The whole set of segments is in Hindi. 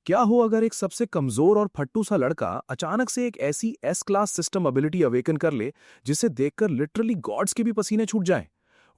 क्या हो अगर एक सबसे कमजोर और फट्टू सा लड़का अचानक से एक ऐसी S class system ability awaken कर ले जिसे देखकर लिटरली गॉड्स के भी पसीने छूट जाएं।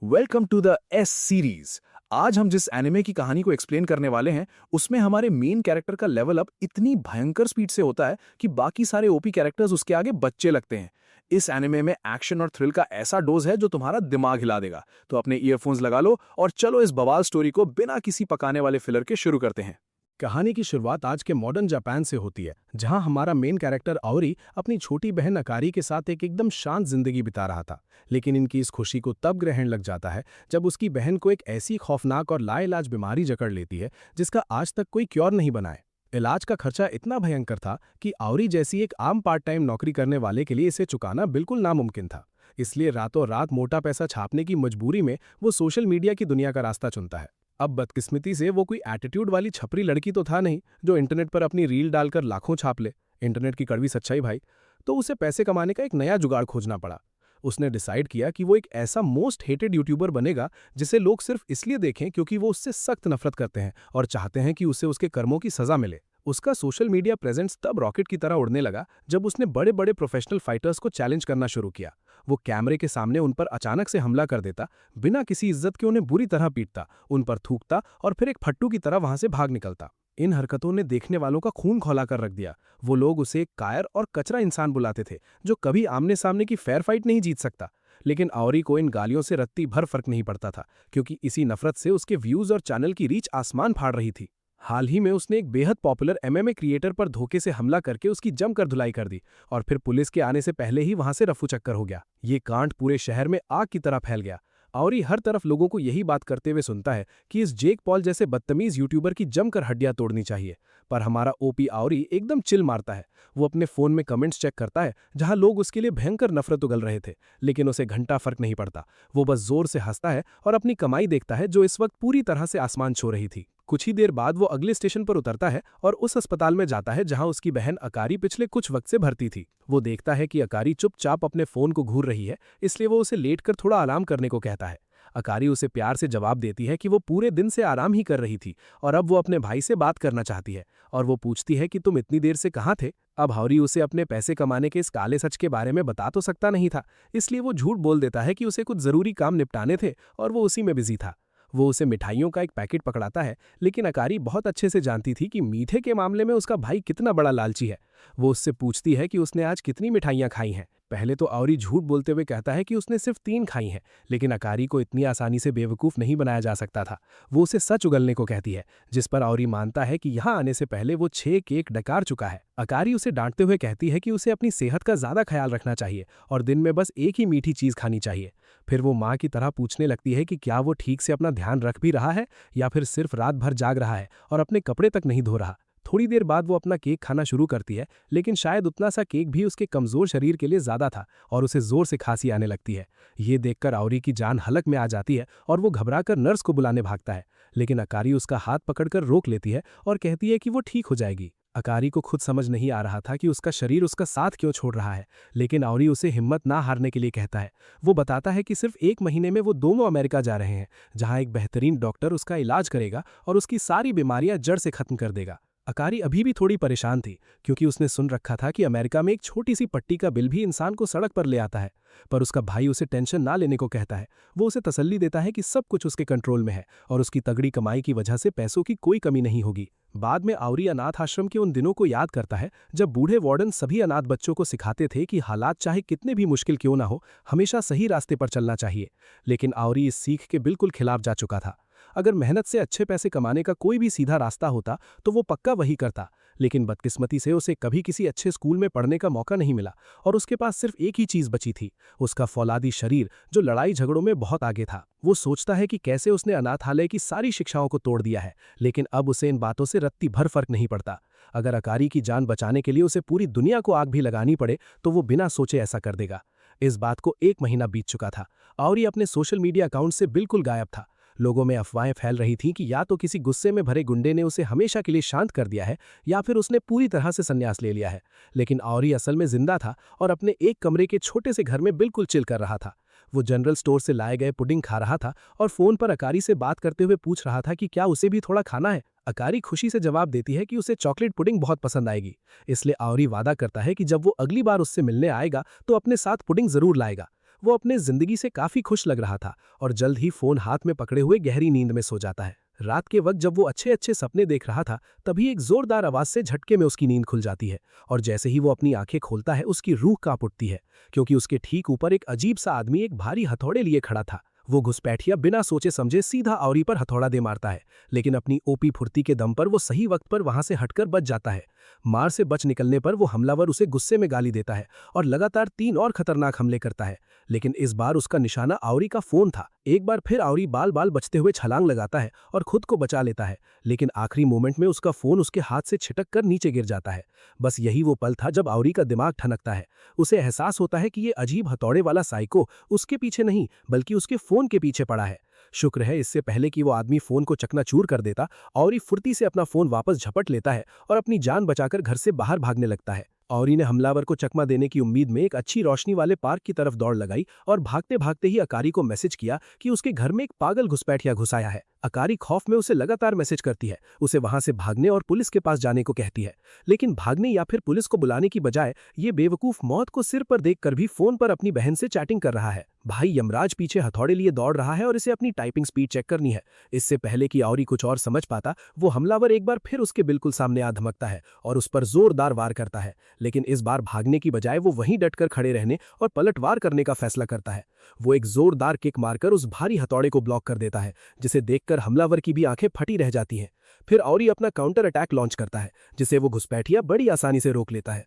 Welcome to the S series. आज हम जिस एनिमे की कहानी को एक्सप्लेन करने वाले हैं उसमें हमारे मेन कैरेक्टर का लेवल अप इतनी भयंकर स्पीड से होता है कि बाकी सारे ओपी कैरेक्टर्स उसके आगे बच्चे लगते हैं। इस एनिमे में एक्शन और थ्रिल का ऐसा डोज है जो तुम्हारा दिमाग हिला देगा। तो अपने ईयरफोन्स लगा लो और चलो इस बवाल स्टोरी को बिना किसी पकाने वाले फिलर के शुरू करते हैं। कहानी की शुरुआत आज के मॉडर्न जापान से होती है, जहां हमारा मेन कैरेक्टर आउरी अपनी छोटी बहन अकारी के साथ एक एकदम शांत जिंदगी बिता रहा था। लेकिन इनकी इस खुशी को तब ग्रहण लग जाता है जब उसकी बहन को एक ऐसी खौफनाक और लाइलाज बीमारी जकड़ लेती है जिसका आज तक कोई क्योर नहीं बना है। इलाज का खर्चा इतना भयंकर था कि आउरी जैसी एक आम पार्ट टाइम नौकरी करने वाले के लिए इसे चुकाना बिल्कुल नामुमकिन था। इसलिए रातों रात मोटा पैसा छापने की मजबूरी में वो सोशल मीडिया की दुनिया का रास्ता चुनता है। अब बदकिस्मती से वो कोई एटीट्यूड वाली छपरी लड़की तो था नहीं जो इंटरनेट पर अपनी रील डालकर लाखों छाप ले। इंटरनेट की कड़वी सच्चाई भाई। तो उसे पैसे कमाने का एक नया जुगाड़ खोजना पड़ा। उसने डिसाइड किया कि वो एक ऐसा मोस्ट हेटेड यूट्यूबर बनेगा जिसे लोग सिर्फ इसलिए देखें क्योंकि वो उससे सख्त नफरत करते हैं और चाहते हैं कि उसे उसके कर्मों की सजा मिले। उसका सोशल मीडिया प्रेजेंस तब रॉकेट की तरह उड़ने लगा जब उसने बड़े बड़े प्रोफेशनल फाइटर्स को चैलेंज करना शुरू किया। वो कैमरे के सामने उन पर अचानक से हमला कर देता, बिना किसी इज्जत के उन्हें बुरी तरह पीटता, उन पर थूकता और फिर एक फट्टू की तरह वहां से भाग निकलता। इन हरकतों ने देखने वालों का खून खौला कर रख दिया। वो लोग उसे एक कायर और कचरा इंसान बुलाते थे जो कभी आमने सामने की फेयर फाइट नहीं जीत सकता। लेकिन आउरी को इन गालियों से रत्ती भर फर्क नहीं पड़ता था, क्योंकि इसी नफरत से उसके व्यूज और चैनल की रीच आसमान फाड़ रही थी। हाल ही में उसने एक बेहद पॉपुलर एमएमए क्रिएटर पर धोखे से हमला करके उसकी जमकर धुलाई कर दी और फिर पुलिस के आने से पहले ही वहां से रफू चक्कर हो गया। ये कांड पूरे शहर में आग की तरह फैल गया। और हर तरफ लोगों को यही बात करते हुए सुनता है कि इस जेक पॉल जैसे बदतमीज यूट्यूबर की जमकर हड्डियां तोड़नी चाहिए। पर हमारा ओपी आउरी एकदम चिल मारता है। वो अपने फोन में कमेंट्स चेक करता है जहां लोग उसके लिए भयंकर नफरत उगल रहे थे, लेकिन उसे घंटा फर्क नहीं पड़ता। वो बस जोर से हंसता है और अपनी कमाई देखता है जो इस वक्त पूरी तरह से आसमान छू रही थी। कुछ ही देर बाद वो अगले स्टेशन पर उतरता है और उस अस्पताल में जाता है जहां उसकी बहन अकारी पिछले कुछ वक्त से भर्ती थी। वो देखता है कि अकारी चुपचाप अपने फोन को घूर रही है, इसलिए वो उसे लेटकर थोड़ा आराम करने को कहता है। अकारी उसे प्यार से जवाब देती है कि वो पूरे दिन से आराम ही कर रही थी और अब वो अपने भाई से बात करना चाहती है। और वो पूछती है कि तुम इतनी देर से कहाँ थे। अब हाउरी उसे अपने पैसे कमाने के इस काले सच के बारे में बता तो सकता नहीं था, इसलिए वो झूठ बोल देता है कि उसे कुछ जरूरी काम निपटाने थे और वो उसी में बिजी था। वो उसे मिठाइयों का एक पैकेट पकड़ाता है, लेकिन अकारी बहुत अच्छे से जानती थी कि मीठे के मामले में उसका भाई कितना बड़ा लालची है। वो उससे पूछती है कि उसने आज कितनी मिठाइयाँ खाई हैं। पहले तो आउरी झूठ बोलते हुए कहता है कि उसने सिर्फ 3 खाई हैं, लेकिन अकारी को इतनी आसानी से बेवकूफ़ नहीं बनाया जा सकता था। वो उसे सच उगलने को कहती है, जिस पर आउरी मानता है कि यहाँ आने से पहले वो 6 केक डकार चुका है। अकारी उसे डांटते हुए कहती है कि उसे अपनी सेहत का ज़्यादा ख्याल रखना चाहिए और दिन में बस एक ही मीठी चीज़ खानी चाहिए। फिर वो माँ की तरह पूछने लगती है कि क्या वो ठीक से अपना ध्यान रख भी रहा है या फिर सिर्फ रात भर जाग रहा है और अपने कपड़े तक नहीं धो रहा। थोड़ी देर बाद वो अपना केक खाना शुरू करती है, लेकिन शायद उतना सा केक भी उसके कमजोर शरीर के लिए ज्यादा था और उसे जोर से खांसी आने लगती है। ये देखकर आउरी की जान हलक में आ जाती है और वो घबराकर नर्स को बुलाने भागता है, लेकिन अकारी उसका हाथ पकड़कर रोक लेती है और कहती है कि वो ठीक हो जाएगी। अकारी को खुद समझ नहीं आ रहा था कि उसका शरीर उसका साथ क्यों छोड़ रहा है, लेकिन आउरी उसे हिम्मत ना हारने के लिए कहता है। वो बताता है कि सिर्फ 1 महीने में वो दोनों अमेरिका जा रहे हैं, जहां एक बेहतरीन डॉक्टर उसका इलाज करेगा और उसकी सारी बीमारियां जड़ से खत्म कर देगा। अकारी अभी भी थोड़ी परेशान थी, क्योंकि उसने सुन रखा था कि अमेरिका में एक छोटी सी पट्टी का बिल भी इंसान को सड़क पर ले आता है। पर उसका भाई उसे टेंशन ना लेने को कहता है। वो उसे तसल्ली देता है कि सब कुछ उसके कंट्रोल में है और उसकी तगड़ी कमाई की वजह से पैसों की कोई कमी नहीं होगी। बाद में आउरी अनाथ आश्रम के उन दिनों को याद करता है जब बूढ़े वार्डन सभी अनाथ बच्चों को सिखाते थे कि हालात चाहे कितने भी मुश्किल क्यों ना हो, हमेशा सही रास्ते पर चलना चाहिए। लेकिन आउरी इस सीख के बिल्कुल खिलाफ जा चुका था। अगर मेहनत से अच्छे पैसे कमाने का कोई भी सीधा रास्ता होता तो वो पक्का वही करता, लेकिन बदकिस्मती से उसे कभी किसी अच्छे स्कूल में पढ़ने का मौका नहीं मिला और उसके पास सिर्फ एक ही चीज बची थी, उसका फौलादी शरीर जो लड़ाई झगड़ों में बहुत आगे था। वो सोचता है कि कैसे उसने अनाथालय की सारी शिक्षाओं को तोड़ दिया है, लेकिन अब उसे इन बातों से रत्ती भर फर्क नहीं पड़ता। अगर अकारी की जान बचाने के लिए उसे पूरी दुनिया को आग भी लगानी पड़े तो वो बिना सोचे ऐसा कर देगा। इस बात को 1 महीना बीत चुका था और ये अपने सोशल मीडिया अकाउंट से बिल्कुल गायब था। लोगों में अफवाहें फैल रही थीं कि या तो किसी गुस्से में भरे गुंडे ने उसे हमेशा के लिए शांत कर दिया है या फिर उसने पूरी तरह से संन्यास ले लिया है। लेकिन आउरी असल में जिंदा था और अपने एक कमरे के छोटे से घर में बिल्कुल चिल कर रहा था। वो जनरल स्टोर से लाए गए पुडिंग खा रहा था और फोन पर अकारी से बात करते हुए पूछ रहा था कि क्या उसे भी थोड़ा खाना है। अकारी खुशी से जवाब देती है कि उसे चॉकलेट पुडिंग बहुत पसंद आएगी। इसलिए आउरी वादा करता है कि जब वो अगली बार उससे मिलने आएगा तो अपने साथ पुडिंग जरूर लाएगा। वो अपने जिंदगी से काफी खुश लग रहा था और जल्द ही फोन हाथ में पकड़े हुए गहरी नींद में सो जाता है। रात के वक्त जब वो अच्छे अच्छे सपने देख रहा था, तभी एक जोरदार आवाज से झटके में उसकी नींद खुल जाती है और जैसे ही वो अपनी आंखें खोलता है उसकी रूह कांप उठती है, क्योंकि उसके ठीक ऊपर एक अजीब सा आदमी एक भारी हथौड़े लिए खड़ा था। वो घुसपैठिया बिना सोचे समझे सीधा आउरी पर हथौड़ा दे मारता है, लेकिन अपनी ओपी फुर्ती के दम पर वो सही वक्त पर वहां से हटकर बच जाता है। मार से बच निकलने पर वो हमलावर उसे गुस्से में गाली देता है और लगातार 3 और खतरनाक हमले करता है, लेकिन इस बार उसका निशाना आउरी का फोन था। एक बार फिर आउरी बाल बाल बचते हुए छलांग लगाता है और खुद को बचा लेता है, लेकिन आखिरी मोमेंट में उसका फोन उसके हाथ से छिटक कर नीचे गिर जाता है। बस यही वो पल था जब आउरी का दिमाग ठनकता है। उसे एहसास होता है कि ये अजीब हथौड़े वाला साइको उसके पीछे नहीं बल्कि उसके फोन के पीछे पड़ा है। शुक्र है इससे पहले कि वो आदमी फोन को चकनाचूर कर देता, आउरी फुर्ती से अपना फोन वापस झपट लेता है और अपनी जान बचाकर घर से बाहर भागने लगता है। आउरी ने हमलावर को चकमा देने की उम्मीद में एक अच्छी रोशनी वाले पार्क की तरफ दौड़ लगाई और भागते भागते ही अकारी को मैसेज किया कि उसके घर में एक पागल घुसपैठिया घुस आया है। अकारी खौफ में उसे लगातार मैसेज करती है, उसे वहां से भागने और पुलिस के पास जाने को कहती है, लेकिन भागने या फिर पुलिस को बुलाने की बजाय ये बेवकूफ मौत को सिर पर देखकर भी फोन पर अपनी बहन से चैटिंग कर रहा है। भाई यमराज पीछे हथौड़े लिए दौड़ रहा है और इसे अपनी टाइपिंग स्पीड चेक करनी है। इससे पहले कि आउरी कुछ और समझ पाता, वो हमलावर एक बार फिर उसके बिल्कुल सामने आ धमकता है और उस पर जोरदार वार करता है, लेकिन इस बार भागने की बजाय वो वहीं डटकर खड़े रहने और पलटवार करने का फैसला करता है। वो एक जोरदार किक मारकर उस भारी हथौड़े को ब्लॉक कर देता है, जिसे देखकर हमलावर की भी आंखें फटी रह जाती हैं। फिर आउरी अपना काउंटर अटैक लॉन्च करता है, जिसे वो घुसपैठिया बड़ी आसानी से रोक लेता है।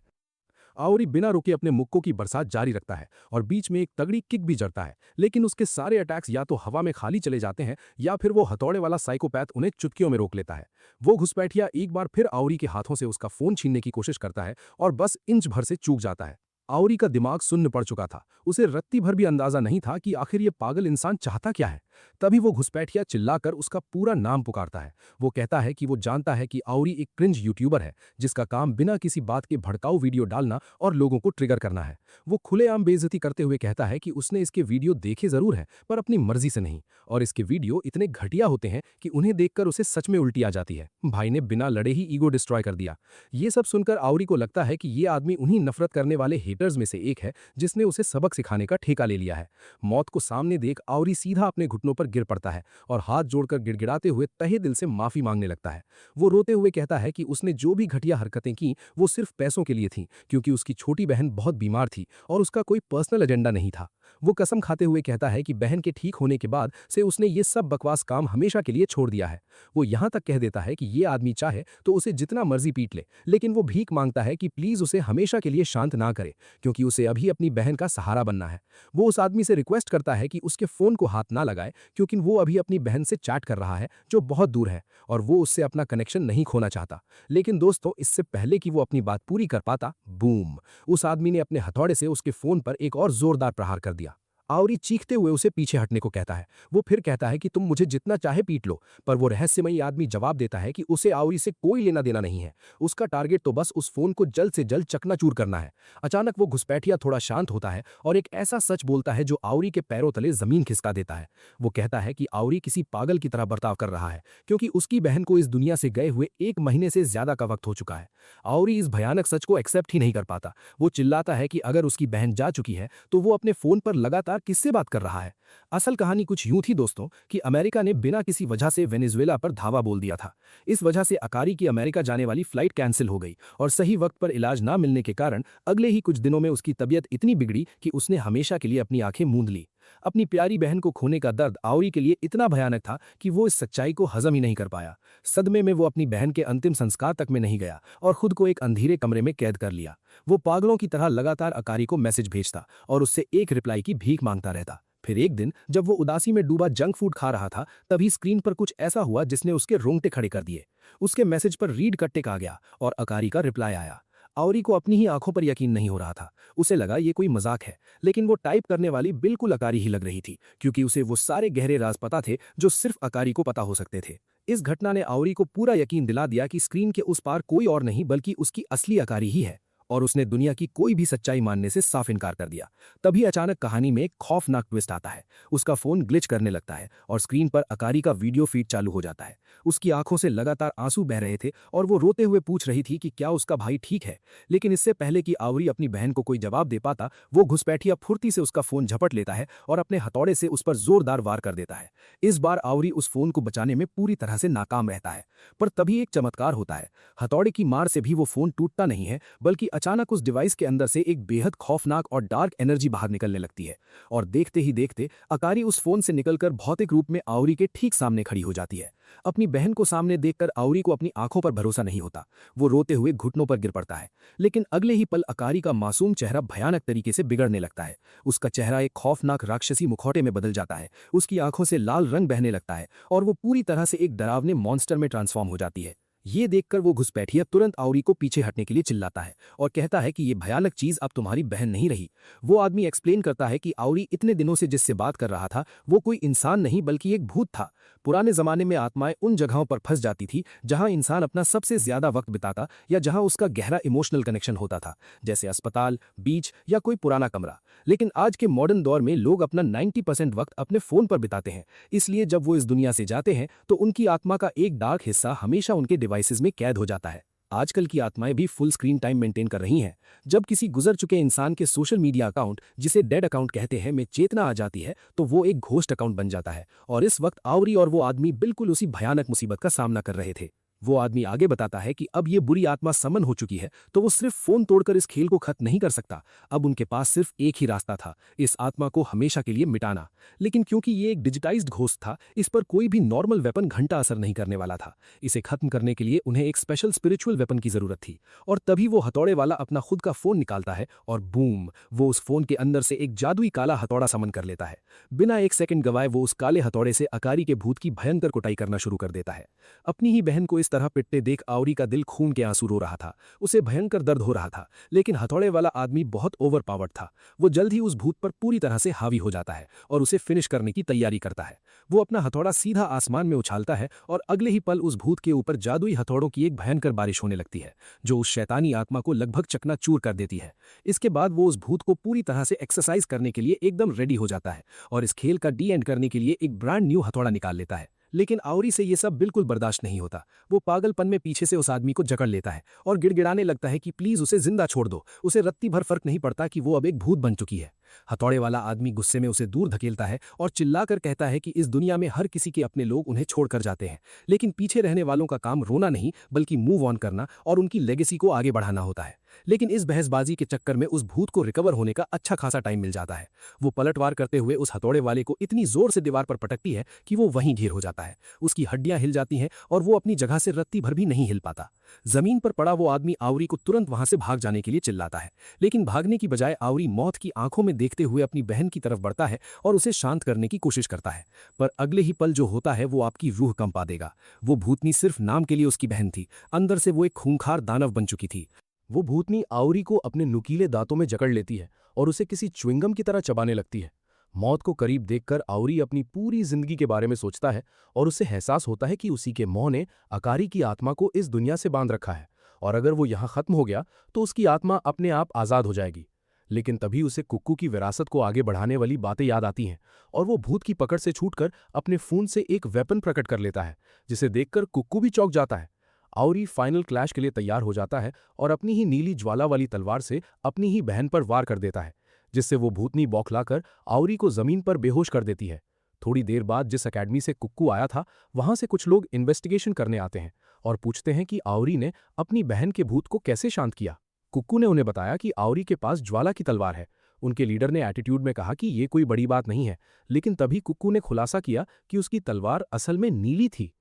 आउरी बिना रुके अपने मुक्कों की बरसात जारी रखता है और बीच में एक तगड़ी किक भी जड़ता है, लेकिन उसके सारे अटैक्स या तो हवा में खाली चले जाते हैं या फिर वो हथौड़े वाला साइकोपैथ उन्हें चुटकियों में रोक लेता है। वो घुसपैठिया एक बार फिर आउरी के हाथों से उसका फोन छीनने की कोशिश करता है और बस इंच भर से चूक जाता है। आउरी का दिमाग सुन्न पड़ चुका था, उसे रत्ती भर भी अंदाजा नहीं था कि आखिर ये पागल इंसान चाहता क्या है। तभी वो घुसपैठिया चिल्लाकर उसका पूरा नाम पुकारता है। वो कहता है कि वो जानता है कि आउरी एक क्रिंज यूट्यूबर है जिसका काम बिना किसी बात के भड़काऊ वीडियो डालना और लोगों को ट्रिगर करना है। वो खुलेआम बेइज्जती करते हुए कहता है कि उसने इसके वीडियो देखे जरूर हैं, पर अपनी मर्जी से नहीं, और इसके वीडियो इतने घटिया होते हैं कि उन्हें देखकर उसे सच में उल्टी आ जाती है। भाई ने बिना लड़े ही ईगो डिस्ट्रॉय कर दिया। ये सब सुनकर आउरी को लगता है कि ये आदमी उन्हीं नफरत करने वाले हेटर्स में से एक है जिसने उसे सबक सिखाने का ठेका ले लिया है। मौत को सामने देख आउरी सीधा अपने घुटनों पर गिर पड़ता है और हाथ जोड़कर गिड़गिड़ाते हुए तहे दिल से माफी मांगने लगता है। वो रोते हुए कहता है कि उसने जो भी घटिया हरकतें की वो सिर्फ पैसों के लिए थीं, क्योंकि उसकी छोटी बहन बहुत बीमार थी और उसका कोई पर्सनल एजेंडा नहीं था। वो कसम खाते हुए कहता है कि बहन के ठीक होने के बाद से उसने ये सब बकवास काम हमेशा के लिए छोड़ दिया है। वो यहाँ तक कह देता है कि ये आदमी चाहे तो उसे जितना मर्जी पीट ले, लेकिन वो भीख मांगता है कि प्लीज उसे हमेशा के लिए शांत ना करे, क्योंकि उसे अभी अपनी बहन का सहारा बनना है। वो उस आदमी से रिक्वेस्ट करता है कि उसके फोन को हाथ ना लगाए, क्योंकि वो अभी अपनी बहन से चैट कर रहा है जो बहुत दूर है और वो उससे अपना कनेक्शन नहीं खोना चाहता। लेकिन दोस्तों, इससे पहले कि वो अपनी बात पूरी कर पाता, बूम, उस आदमी ने अपने हथौड़े से उसके फोन पर एक और जोरदार प्रहार कर दिया। आउरी चीखते हुए उसे पीछे हटने को कहता है। वो फिर कहता है कि तुम मुझे जितना चाहे पीट लो, पर वो रहस्यमयी आदमी जवाब देता है कि उसे आउरी से कोई लेना देना नहीं है। उसका टारगेट तो बस उस फोन को जल्द से जल्द चकनाचूर करना है। अचानक वो घुसपैठिया थोड़ा शांत होता है और एक ऐसा सच बोलता है जो आउरी के पैरों तले जमीन खिसका देता है। वो कहता है कि आउरी किसी पागल की तरह बर्ताव कर रहा है, क्योंकि उसकी बहन को इस दुनिया से गए हुए 1 महीने से ज्यादा का वक्त हो चुका है। आउरी इस भयानक सच को एक्सेप्ट ही नहीं कर पाता। वो चिल्लाता है कि अगर उसकी बहन जा चुकी है तो वो अपने फोन पर लगातार किससे बात कर रहा है। असल कहानी कुछ यूं थी दोस्तों कि अमेरिका ने बिना किसी वजह से वेनेजुएला पर धावा बोल दिया था। इस वजह से अकारी की अमेरिका जाने वाली फ्लाइट कैंसिल हो गई और सही वक्त पर इलाज ना मिलने के कारण अगले ही कुछ दिनों में उसकी तबीयत इतनी बिगड़ी कि उसने हमेशा के लिए अपनी आंखें मूंद ली। अपनी प्यारी बहन को खोने का दर्द आउरी के लिए इतना भयानक था कि वो इस सच्चाई को हजम ही नहीं कर पाया। सदमे में वो अपनी बहन के अंतिम संस्कार तक में नहीं गया और खुद को एक अंधेरे कमरे में कैद कर लिया। वो पागलों की तरह लगातार अकारी को मैसेज भेजता और उससे एक रिप्लाई की भीख मांगता रहता। फिर एक दिन जब वो उदासी में डूबा जंक फूड खा रहा था, तभी स्क्रीन पर कुछ ऐसा हुआ जिसने उसके रोंगटे खड़े कर दिए। उसके मैसेज पर रीड कट्टे का आ गया और अकारी का रिप्लाई आया। आउरी को अपनी ही आंखों पर यकीन नहीं हो रहा था। उसे लगा ये कोई मजाक है, लेकिन वो टाइप करने वाली बिल्कुल अकारी ही लग रही थी, क्योंकि उसे वो सारे गहरे राज पता थे जो सिर्फ अकारी को पता हो सकते थे। इस घटना ने आउरी को पूरा यकीन दिला दिया कि स्क्रीन के उस पार कोई और नहीं बल्कि उसकी असली अकारी ही है। और उसने दुनिया की कोई भी सच्चाई मानने से साफ इनकार कर दिया। तभी अचानक कहानी में एक खौफनाक ट्विस्ट आता है। उसका फोन ग्लिच करने लगता है और स्क्रीन पर अकारी का वीडियो फीड चालू हो जाता है। उसकी आंखों से लगातार आंसू बह रहे थे और वो रोते हुए पूछ रही थी कि क्या उसका भाई ठीक है। लेकिन इससे पहले कि आवरी अपनी बहन को कोई जवाब दे पाता, वो घुसपैठिया फुर्ती से उसका फोन झपट लेता है और अपने हथौड़े से उस पर जोरदार वार कर देता है। इस बार आवरी उस फोन को बचाने में पूरी तरह से नाकाम रहता है, पर तभी एक चमत्कार होता है। हथौड़े की मार से भी वो फोन टूटता नहीं है, बल्कि अचानक उस डिवाइस के अंदर से एक बेहद खौफनाक और डार्क एनर्जी बाहर निकलने लगती है और देखते ही देखते अकारी उस फोन से निकलकर भौतिक रूप में आवरी के ठीक सामने खड़ी हो जाती है। अपनी बहन को सामने देखकर आवरी को अपनी आंखों पर भरोसा नहीं होता। वो रोते हुए घुटनों पर गिर पड़ता है, लेकिन अगले ही पल अकारी का मासूम चेहरा भयानक तरीके से बिगड़ने लगता है। उसका चेहरा एक खौफनाक राक्षसी मुखौटे में बदल जाता है, उसकी आंखों से लाल रंग बहने लगता है और वो पूरी तरह से एक डरावने मॉन्स्टर में ट्रांसफॉर्म हो जाती है। ये देखकर वो घुसपैठिया तुरंत आवरी को पीछे हटने के लिए चिल्लाता है और कहता है कि ये भयानक चीज अब तुम्हारी बहन नहीं रही। वो आदमी एक्सप्लेन करता है कि आवरी इतने दिनों से जिससे बात कर रहा था वो कोई इंसान नहीं बल्कि एक भूत था। पुराने जमाने में आत्माएं उन जगहों पर फंस जाती थी जहां इंसान अपना सबसे ज्यादा वक्त बिताता या जहां उसका गहरा इमोशनल कनेक्शन होता था, जैसे अस्पताल, बीच या कोई पुराना कमरा। लेकिन आज के मॉडर्न दौर में लोग अपना 90% वक्त अपने फोन पर बिताते हैं, इसलिए जब वो इस दुनिया से जाते हैं तो उनकी आत्मा का एक डार्क हिस्सा हमेशा उनके डिवाइसेस में कैद हो जाता है। आजकल की आत्माएं भी फुल स्क्रीन टाइम मेंटेन कर रही हैं। जब किसी गुजर चुके इंसान के सोशल मीडिया अकाउंट, जिसे डेड अकाउंट कहते हैं, में चेतना आ जाती है तो वो एक घोस्ट अकाउंट बन जाता है और इस वक्त आवरी और वो आदमी बिल्कुल उसी भयानक मुसीबत का सामना कर रहे थे। वो आदमी आगे बताता है कि अब ये बुरी आत्मा समन हो चुकी है तो वो सिर्फ फोन तोड़कर इस खेल को खत्म नहीं कर सकता। अब उनके पास सिर्फ एक ही रास्ता था, इस आत्मा को हमेशा के लिए मिटाना। लेकिन क्योंकि ये एक डिजिटाइज्ड घोस्ट था, इस पर कोई भी नॉर्मल वेपन घंटा असर नहीं करने वाला था। इसे खत्म करने के लिए उन्हें एक स्पेशल स्पिरिचुअल वेपन की जरूरत थी। और तभी वो हथौड़े वाला अपना खुद का फोन निकालता है और बूम, वो उस फोन के अंदर से एक जादुई काला हथौड़ा समन कर लेता है। बिना एक सेकंड गवाए वो उस काले हथौड़े से अकारी के भूत की भयंकर कुटाई करना शुरू कर देता है। अपनी ही बहन को इस तरह पिटते देख आवरी का दिल खून के आंसू रो रहा था। उसे भयंकर दर्द हो रहा था, लेकिन हथौड़े वाला आदमी बहुत ओवर पावर्ड था। वो जल्द ही उस भूत पर पूरी तरह से हावी हो जाता है और उसे फिनिश करने की तैयारी करता है। वो अपना हथौड़ा सीधा आसमान में उछालता है और अगले ही पल उस भूत के ऊपर जादुई हथौड़ों की एक भयंकर बारिश होने लगती है, जो उस शैतानी आत्मा को लगभग चकनाचूर कर देती है। इसके बाद वो उस भूत को पूरी तरह से एक्सरसाइज करने के लिए एकदम रेडी हो जाता है और इस खेल का डी एंड करने के लिए एक ब्रांड न्यू हथौड़ा निकाल लेता है। लेकिन आवरी से ये सब बिल्कुल बर्दाश्त नहीं होता। वो पागलपन में पीछे से उस आदमी को जकड़ लेता है और गिड़गिड़ाने लगता है कि प्लीज उसे जिंदा छोड़ दो। उसे रत्ती भर फर्क नहीं पड़ता कि वो अब एक भूत बन चुकी है। हथौड़े वाला आदमी गुस्से में उसे दूर धकेलता है और चिल्लाकर कहता है कि इस दुनिया में हर किसी के अपने लोग उन्हें छोड़कर जाते हैं, लेकिन पीछे रहने वालों का काम रोना नहीं बल्कि मूव ऑन करना और उनकी लेगेसी को आगे बढ़ाना होता है। लेकिन इस बहसबाजी के चक्कर में उस भूत को रिकवर होने का अच्छा खासा टाइम मिल जाता है। वो पलटवार करते हुए उस हथौड़े वाले को इतनी जोर से दीवार पर पटकती है कि वो वहीं ढेर हो जाता है। उसकी हड्डियां हिल जाती हैं और वो अपनी जगह से रत्ती भर भी नहीं हिल पाता। जमीन पर पड़ा वो आदमी आवरी को तुरंत वहां से भाग जाने के लिए चिल्लाता है, लेकिन भागने की बजाय आवरी मौत की आंखों में देखते हुए अपनी बहन की तरफ बढ़ता है और उसे शांत करने की कोशिश करता है। पर अगले ही पल जो होता है वो आपकी रूह कंपा देगा। वो भूतनी सिर्फ नाम के लिए उसकी बहन थी, अंदर से वो एक खूंखार दानव बन चुकी थी। वो भूतनी आवरी को अपने नुकीले दांतों में जकड़ लेती है और उसे किसी च्युइंगम की तरह चबाने लगती है। मौत को करीब देखकर आवरी अपनी पूरी जिंदगी के बारे में सोचता है और उसे एहसास होता है कि उसी के मोह ने अकारी की आत्मा को इस दुनिया से बांध रखा है और अगर वो यहाँ खत्म हो गया तो उसकी आत्मा अपने आप आज़ाद हो जाएगी। लेकिन तभी उसे कुक्कू की विरासत को आगे बढ़ाने वाली बातें याद आती हैं और वो भूत की पकड़ से छूटकर अपने खून से एक वेपन प्रकट कर लेता है, जिसे देखकर कुक्कू भी चौंक जाता है। आवरी फाइनल क्लैश के लिए तैयार हो जाता है और अपनी ही नीली ज्वाला वाली तलवार से अपनी ही बहन पर वार कर देता है, जिससे वो भूतनी बौखलाकर आवरी को जमीन पर बेहोश कर देती है। थोड़ी देर बाद जिस अकेडमी से कुक्कू आया था वहां से कुछ लोग इन्वेस्टिगेशन करने आते हैं और पूछते हैं कि आवरी ने अपनी बहन के भूत को कैसे शांत किया। कुक्कू ने उन्हें बताया कि आवरी के पास ज्वाला की तलवार है। उनके लीडर ने एटीट्यूड में कहा कि ये कोई बड़ी बात नहीं है, लेकिन तभी कुक्कू ने खुलासा किया कि उसकी तलवार असल में नीली थी।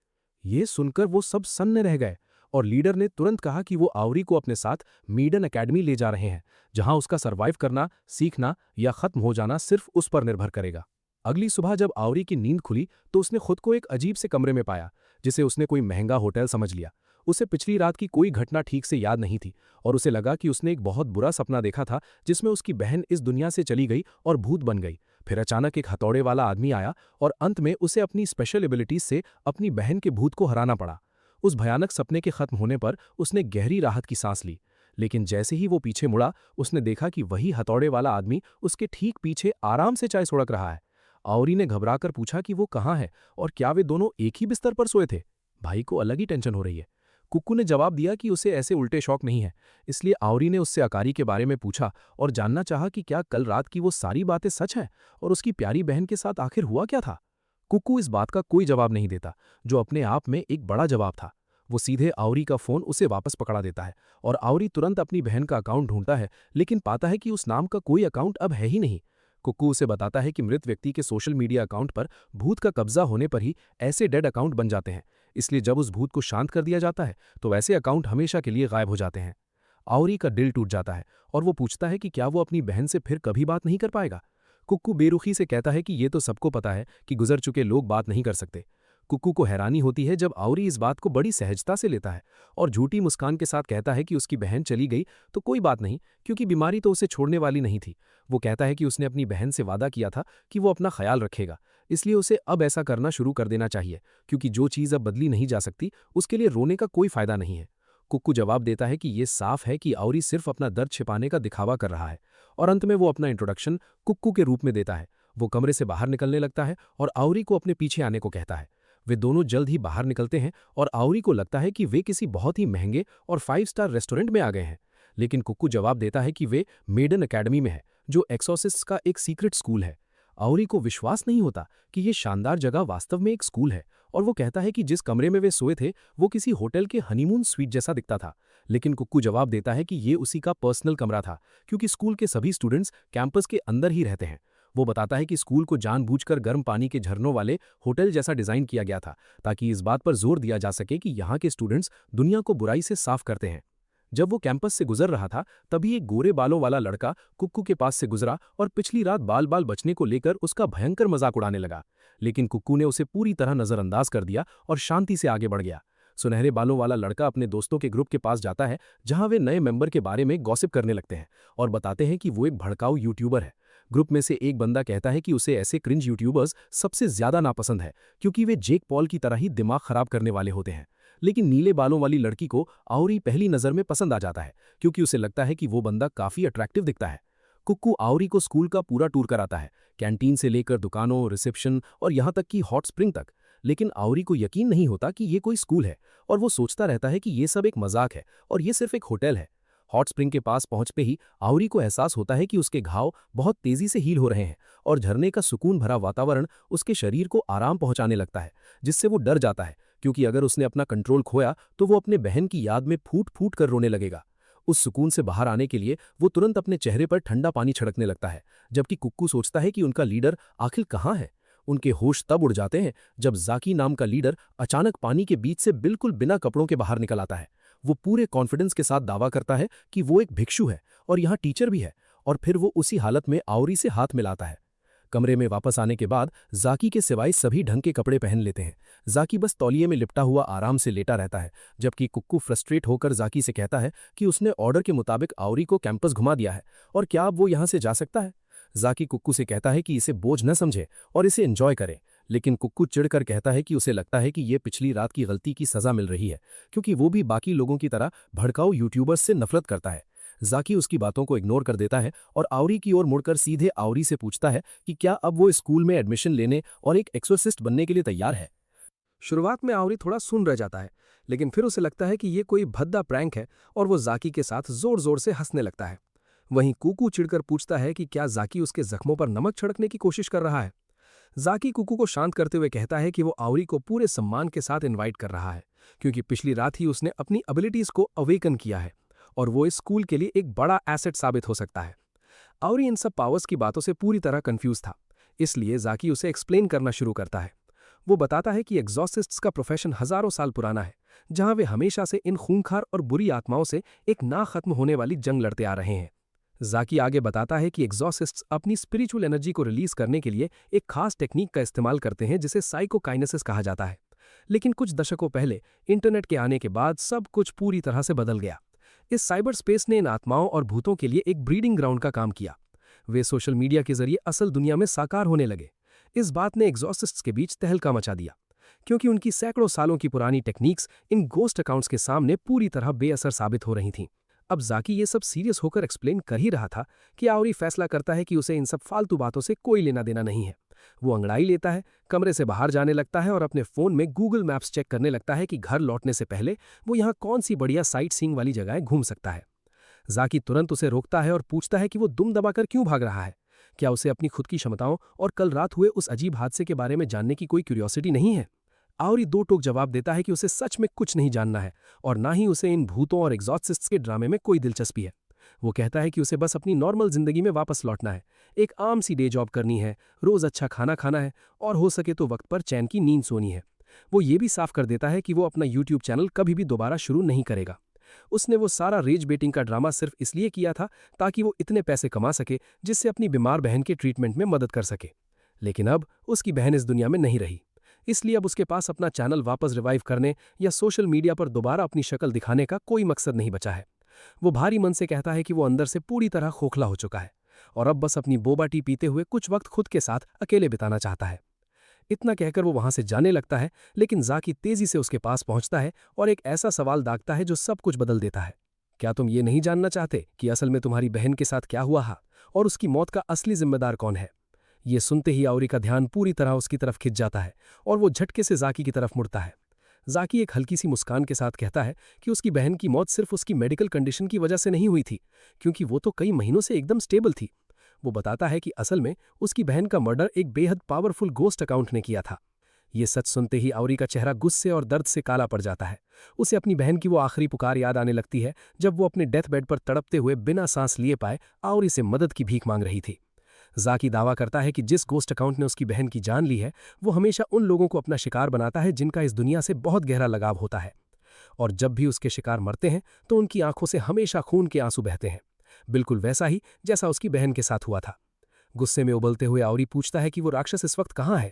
ये सुनकर वो सब सन्न रह गए और लीडर ने तुरंत कहा कि वो आवरी को अपने साथ मीडन अकेडमी ले जा रहे हैं, जहां उसका सर्वाइव करना, सीखना या खत्म हो जाना सिर्फ उस पर निर्भर करेगा। अगली सुबह जब आवरी की नींद खुली तो उसने खुद को एक अजीब से कमरे में पाया, जिसे उसने कोई महंगा होटल समझ लिया। उसे पिछली रात की कोई घटना ठीक से याद नहीं थी और उसे लगा कि उसने एक बहुत बुरा सपना देखा था जिसमें उसकी बहन इस दुनिया से चली गई और भूत बन गई। फिर अचानक एक हथौड़े वाला आदमी आया और अंत में उसे अपनी स्पेशल एबिलिटीज से अपनी बहन के भूत को हराना पड़ा। उस भयानक सपने के खत्म होने पर उसने गहरी राहत की सांस ली, लेकिन जैसे ही वो पीछे मुड़ा, उसने देखा कि वही हथौड़े वाला आदमी उसके ठीक पीछे आराम से चाय सुड़क रहा है। आउरी ने घबराकर पूछा कि वो कहाँ है और क्या वे दोनों एक ही बिस्तर पर सोए थे। भाई को अलग ही टेंशन हो रही है। कुक्कू ने जवाब दिया कि उसे ऐसे उल्टे शौक नहीं है, इसलिए आउरी ने उससे अकारी के बारे में पूछा और जानना चाहा कि क्या कल रात की वो सारी बातें सच हैं और उसकी प्यारी बहन के साथ आखिर हुआ क्या था। कुक्कू इस बात का कोई जवाब नहीं देता, जो अपने आप में एक बड़ा जवाब था। वो सीधे आउरी का फोन उसे वापस पकड़ा देता है और आउरी तुरंत अपनी बहन का अकाउंट ढूंढता है, लेकिन पाता है कि उस नाम का कोई अकाउंट अब है ही नहीं। कुक्कू उसे बताता है कि मृत व्यक्ति के सोशल मीडिया अकाउंट पर भूत का कब्जा होने पर ही ऐसे डेड अकाउंट बन जाते हैं, इसलिए जब उस भूत को शांत कर दिया जाता है तो वैसे अकाउंट हमेशा के लिए गायब हो जाते हैं। आउरी का दिल टूट जाता है और वो पूछता है कि क्या वो अपनी बहन से फिर कभी बात नहीं कर पाएगा। कुक्कू बेरुखी से कहता है कि ये तो सबको पता है कि गुजर चुके लोग बात नहीं कर सकते। कुक्कू को हैरानी होती है जब आउरी इस बात को बड़ी सहजता से लेता है और झूठी मुस्कान के साथ कहता है कि उसकी बहन चली गई तो कोई बात नहीं, क्योंकि बीमारी तो उसे छोड़ने वाली नहीं थी। वो कहता है कि उसने अपनी बहन से वादा किया था कि वो अपना ख्याल रखेगा, इसलिए उसे अब ऐसा करना शुरू कर देना चाहिए, क्योंकि जो चीज़ अब बदली नहीं जा सकती उसके लिए रोने का कोई फायदा नहीं है। कुक्कू जवाब देता है कि ये साफ है कि आउरी सिर्फ अपना दर्द छिपाने का दिखावा कर रहा है, और अंत में वो अपना इंट्रोडक्शन कुक्कू के रूप में देता है। वो कमरे से बाहर निकलने लगता है और आउरी को अपने पीछे आने को कहता है। वे दोनों जल्द ही बाहर निकलते हैं और आउरी को लगता है कि वे किसी बहुत ही महंगे और 5 स्टार रेस्टोरेंट में आ गए हैं, लेकिन कुक्कू जवाब देता है कि वे मेडन एकेडमी में है, जो एक्सोसिस्ट्स का एक सीक्रेट स्कूल है। आउरी को विश्वास नहीं होता कि ये शानदार जगह वास्तव में एक स्कूल है, और वो कहता है कि जिस कमरे में वे सोए थे वो किसी होटल के हनीमून स्वीट जैसा दिखता था। लेकिन कुक्कू जवाब देता है कि ये उसी का पर्सनल कमरा था, क्योंकि स्कूल के सभी स्टूडेंट्स कैंपस के अंदर ही रहते हैं। वो बताता है कि स्कूल को जानबूझकर गर्म पानी के झरनों वाले होटल जैसा डिजाइन किया गया था, ताकि इस बात पर जोर दिया जा सके कि यहाँ के स्टूडेंट्स दुनिया को बुराई से साफ करते हैं। जब वो कैंपस से गुजर रहा था तभी एक गोरे बालों वाला लड़का कुक्कू के पास से गुजरा और पिछली रात बाल बाल बचने को लेकर उसका भयंकर मजाक उड़ाने लगा, लेकिन कुक्कू ने उसे पूरी तरह नजरअंदाज कर दिया और शांति से आगे बढ़ गया। सुनहरे बालों वाला लड़का अपने दोस्तों के ग्रुप के पास जाता है, जहां वे नए मेंबर के बारे में गॉसिप करने लगते हैं और बताते हैं कि वो एक भड़काऊ यूट्यूबर है। ग्रुप में से एक बंदा कहता है कि उसे ऐसे क्रिंज यूट्यूबर्स सबसे ज्यादा नापसंद है, क्योंकि वे जेक पॉल की तरह ही दिमाग खराब करने वाले होते हैं। लेकिन नीले बालों वाली लड़की को आउरी पहली नजर में पसंद आ जाता है, क्योंकि उसे लगता है कि वो बंदा काफी अट्रैक्टिव दिखता है। कुक्कू आउरी को स्कूल का पूरा टूर कराता है, कैंटीन से लेकर दुकानों, रिसेप्शन और यहाँ तक कि हॉट स्प्रिंग तक। लेकिन आउरी को यकीन नहीं होता कि ये कोई स्कूल है, और वो सोचता रहता है कि ये सब एक मजाक है और ये सिर्फ एक होटल है। हॉट स्प्रिंग के पास पहुंचते ही आउरी को एहसास होता है कि उसके घाव बहुत तेजी से हील हो रहे हैं और झरने का सुकून भरा वातावरण उसके शरीर को आराम पहुंचाने लगता है, जिससे वो डर जाता है, क्योंकि अगर उसने अपना कंट्रोल खोया तो वो अपने बहन की याद में फूट फूट कर रोने लगेगा। उस सुकून से बाहर आने के लिए वो तुरंत अपने चेहरे पर ठंडा पानी छिड़कने लगता है, जबकि कुक्कू सोचता है कि उनका लीडर आखिर कहाँ है। उनके होश तब उड़ जाते हैं जब जाकी नाम का लीडर अचानक पानी के बीच से बिल्कुल बिना कपड़ों के बाहर निकल आता है। वो पूरे कॉन्फिडेंस के साथ दावा करता है कि वो एक भिक्षु है और यहाँ टीचर भी है, और फिर वो उसी हालत में आउरी से हाथ मिलाता है। कमरे में वापस आने के बाद जाकी के सिवाय सभी ढंग के कपड़े पहन लेते हैं। जाकी बस तौलिए में लिपटा हुआ आराम से लेटा रहता है, जबकि कुक्कू फ्रस्ट्रेट होकर जाकी से कहता है कि उसने ऑर्डर के मुताबिक आउरी को कैंपस घुमा दिया है और क्या अब वो यहाँ से जा सकता है। जाकी कुक्कू से कहता है कि इसे बोझ न समझे और इसे एंजॉय करे, लेकिन कुक्कू चिढ़कर कहता है कि उसे लगता है कि ये पिछली रात की गलती की सजा मिल रही है, क्योंकि वो भी बाकी लोगों की तरह भड़काऊ यूट्यूबर्स से नफरत करता है। जाकी उसकी बातों को इग्नोर कर देता है और आउरी की ओर मुड़कर सीधे आउरी से पूछता है कि क्या अब वो स्कूल में एडमिशन लेने और एक एक्सोर्सिस्ट बनने के लिए तैयार है। शुरुआत में आउरी थोड़ा सुन रह जाता है, लेकिन फिर उसे लगता है कि ये कोई भद्दा प्रैंक है और वो जाकी के साथ जोर जोर से हंसने लगता है। वहीं कुकू चिढ़कर पूछता है कि क्या जाकी उसके जख्मों पर नमक छिड़कने की कोशिश कर रहा है। जाकी कुकू को शांत करते हुए कहता है कि वो आउरी को पूरे सम्मान के साथ इनवाइट कर रहा है, क्योंकि पिछली रात ही उसने अपनी एबिलिटीज को अवेकन किया है और वो इस स्कूल के लिए एक बड़ा एसेट साबित हो सकता है। आउरी इन सब पावर्स की बातों से पूरी तरह कंफ्यूज था, इसलिए जाकी उसे एक्सप्लेन करना शुरू करता है। वो बताता है कि एग्जॉर्सिस्ट्स का प्रोफेशन हजारों साल पुराना है, जहां वे हमेशा से इन खूंखार और बुरी आत्माओं से एक ना खत्म होने वाली जंग लड़ते आ रहे हैं। जाकी आगे बताता है कि एग्जॉर्सिस्ट्स अपनी स्पिरिचुअल एनर्जी को रिलीज करने के लिए एक खास टेक्निक का इस्तेमाल करते हैं जिसे साइकोकाइनेसिस कहा जाता है। लेकिन कुछ दशकों पहले इंटरनेट के आने के बाद सब कुछ पूरी तरह से बदल गया। इस साइबर स्पेस ने इन आत्माओं और भूतों के लिए एक ब्रीडिंग ग्राउंड का काम किया। वे सोशल मीडिया के जरिए असल दुनिया में साकार होने लगे। इस बात ने एग्जॉर्सिस्ट्स के बीच तहलका मचा दिया, क्योंकि उनकी सैकड़ों सालों की पुरानी टेक्निक्स इन गोस्ट अकाउंट्स के सामने पूरी तरह बेअसर साबित हो रही थीं। अब जाकी ये सब सीरियस होकर एक्सप्लेन कर ही रहा था कि आउरी फैसला करता है कि उसे इन सब फालतू बातों से कोई लेना देना नहीं है। वो अंगड़ाई लेता है, कमरे से बाहर जाने लगता है और अपने फोन में गूगल मैप्स चेक करने लगता है कि घर लौटने से पहले वो यहाँ कौन सी बढ़िया साइट सीइंग वाली जगह घूम सकता है। जाकी तुरंत उसे रोकता है और पूछता है कि वो दुम दबाकर क्यों भाग रहा है। क्या उसे अपनी खुद की क्षमताओं और कल रात हुए उस अजीब हादसे के बारे में जानने की कोई क्यूरियोसिटी नहीं है? आउरी दो टोक जवाब देता है कि उसे सच में कुछ नहीं जानना है और ना ही उसे इन भूतों और एग्जॉर्सिस्ट्स के ड्रामे में कोई दिलचस्पी है। वो कहता है कि उसे बस अपनी नॉर्मल जिंदगी में वापस लौटना है, एक आम सी डे जॉब करनी है, रोज अच्छा खाना खाना है और हो सके तो वक्त पर चैन की नींद सोनी है। वो ये भी साफ कर देता है कि वो अपना यूट्यूब चैनल कभी भी दोबारा शुरू नहीं करेगा। उसने वो सारा रेज बेटिंग का ड्रामा सिर्फ इसलिए किया था ताकि वो इतने पैसे कमा सके जिससे अपनी बीमार बहन के ट्रीटमेंट में मदद कर सके। लेकिन अब उसकी बहन इस दुनिया में नहीं रही, इसलिए अब उसके पास अपना चैनल वापस रिवाइव करने या सोशल मीडिया पर दोबारा अपनी शक्ल दिखाने का कोई मकसद नहीं बचा है। वो भारी मन से कहता है कि वो अंदर से पूरी तरह खोखला हो चुका है और अब बस अपनी बोबा टी पीते हुए कुछ वक्त खुद के साथ अकेले बिताना चाहता है। इतना कहकर वो वहां से जाने लगता है, लेकिन जाकी तेजी से उसके पास पहुंचता है और एक ऐसा सवाल दागता है जो सब कुछ बदल देता है। क्या तुम ये नहीं जानना चाहते कि असल में तुम्हारी बहन के साथ क्या हुआ है और उसकी मौत का असली जिम्मेदार कौन है? ये सुनते ही आउरी का ध्यान पूरी तरह उसकी तरफ खिंच जाता है और वो झटके से जाकी की तरफ मुड़ता है। जाकी एक हल्की सी मुस्कान के साथ कहता है कि उसकी बहन की मौत सिर्फ उसकी मेडिकल कंडीशन की वजह से नहीं हुई थी, क्योंकि वो तो कई महीनों से एकदम स्टेबल थी। वो बताता है कि असल में उसकी बहन का मर्डर एक बेहद पावरफुल गोस्ट अकाउंट ने किया था। ये सच सुनते ही आउरी का चेहरा गुस्से और दर्द से काला पड़ जाता है। उसे अपनी बहन की वो आखिरी पुकार याद आने लगती है जब वो अपने डेथ बेड पर तड़पते हुए बिना सांस लिए पाए आउरी से मदद की भीख मांग रही थी। जाकी दावा करता है कि जिस गोस्ट अकाउंट ने उसकी बहन की जान ली है वो हमेशा उन लोगों को अपना शिकार बनाता है जिनका इस दुनिया से बहुत गहरा लगाव होता है, और जब भी उसके शिकार मरते हैं तो उनकी आंखों से हमेशा खून के आंसू बहते हैं, बिल्कुल वैसा ही जैसा उसकी बहन के साथ हुआ था। गुस्से में उबलते हुए आउरी पूछता है कि वो राक्षस इस वक्त कहाँ है।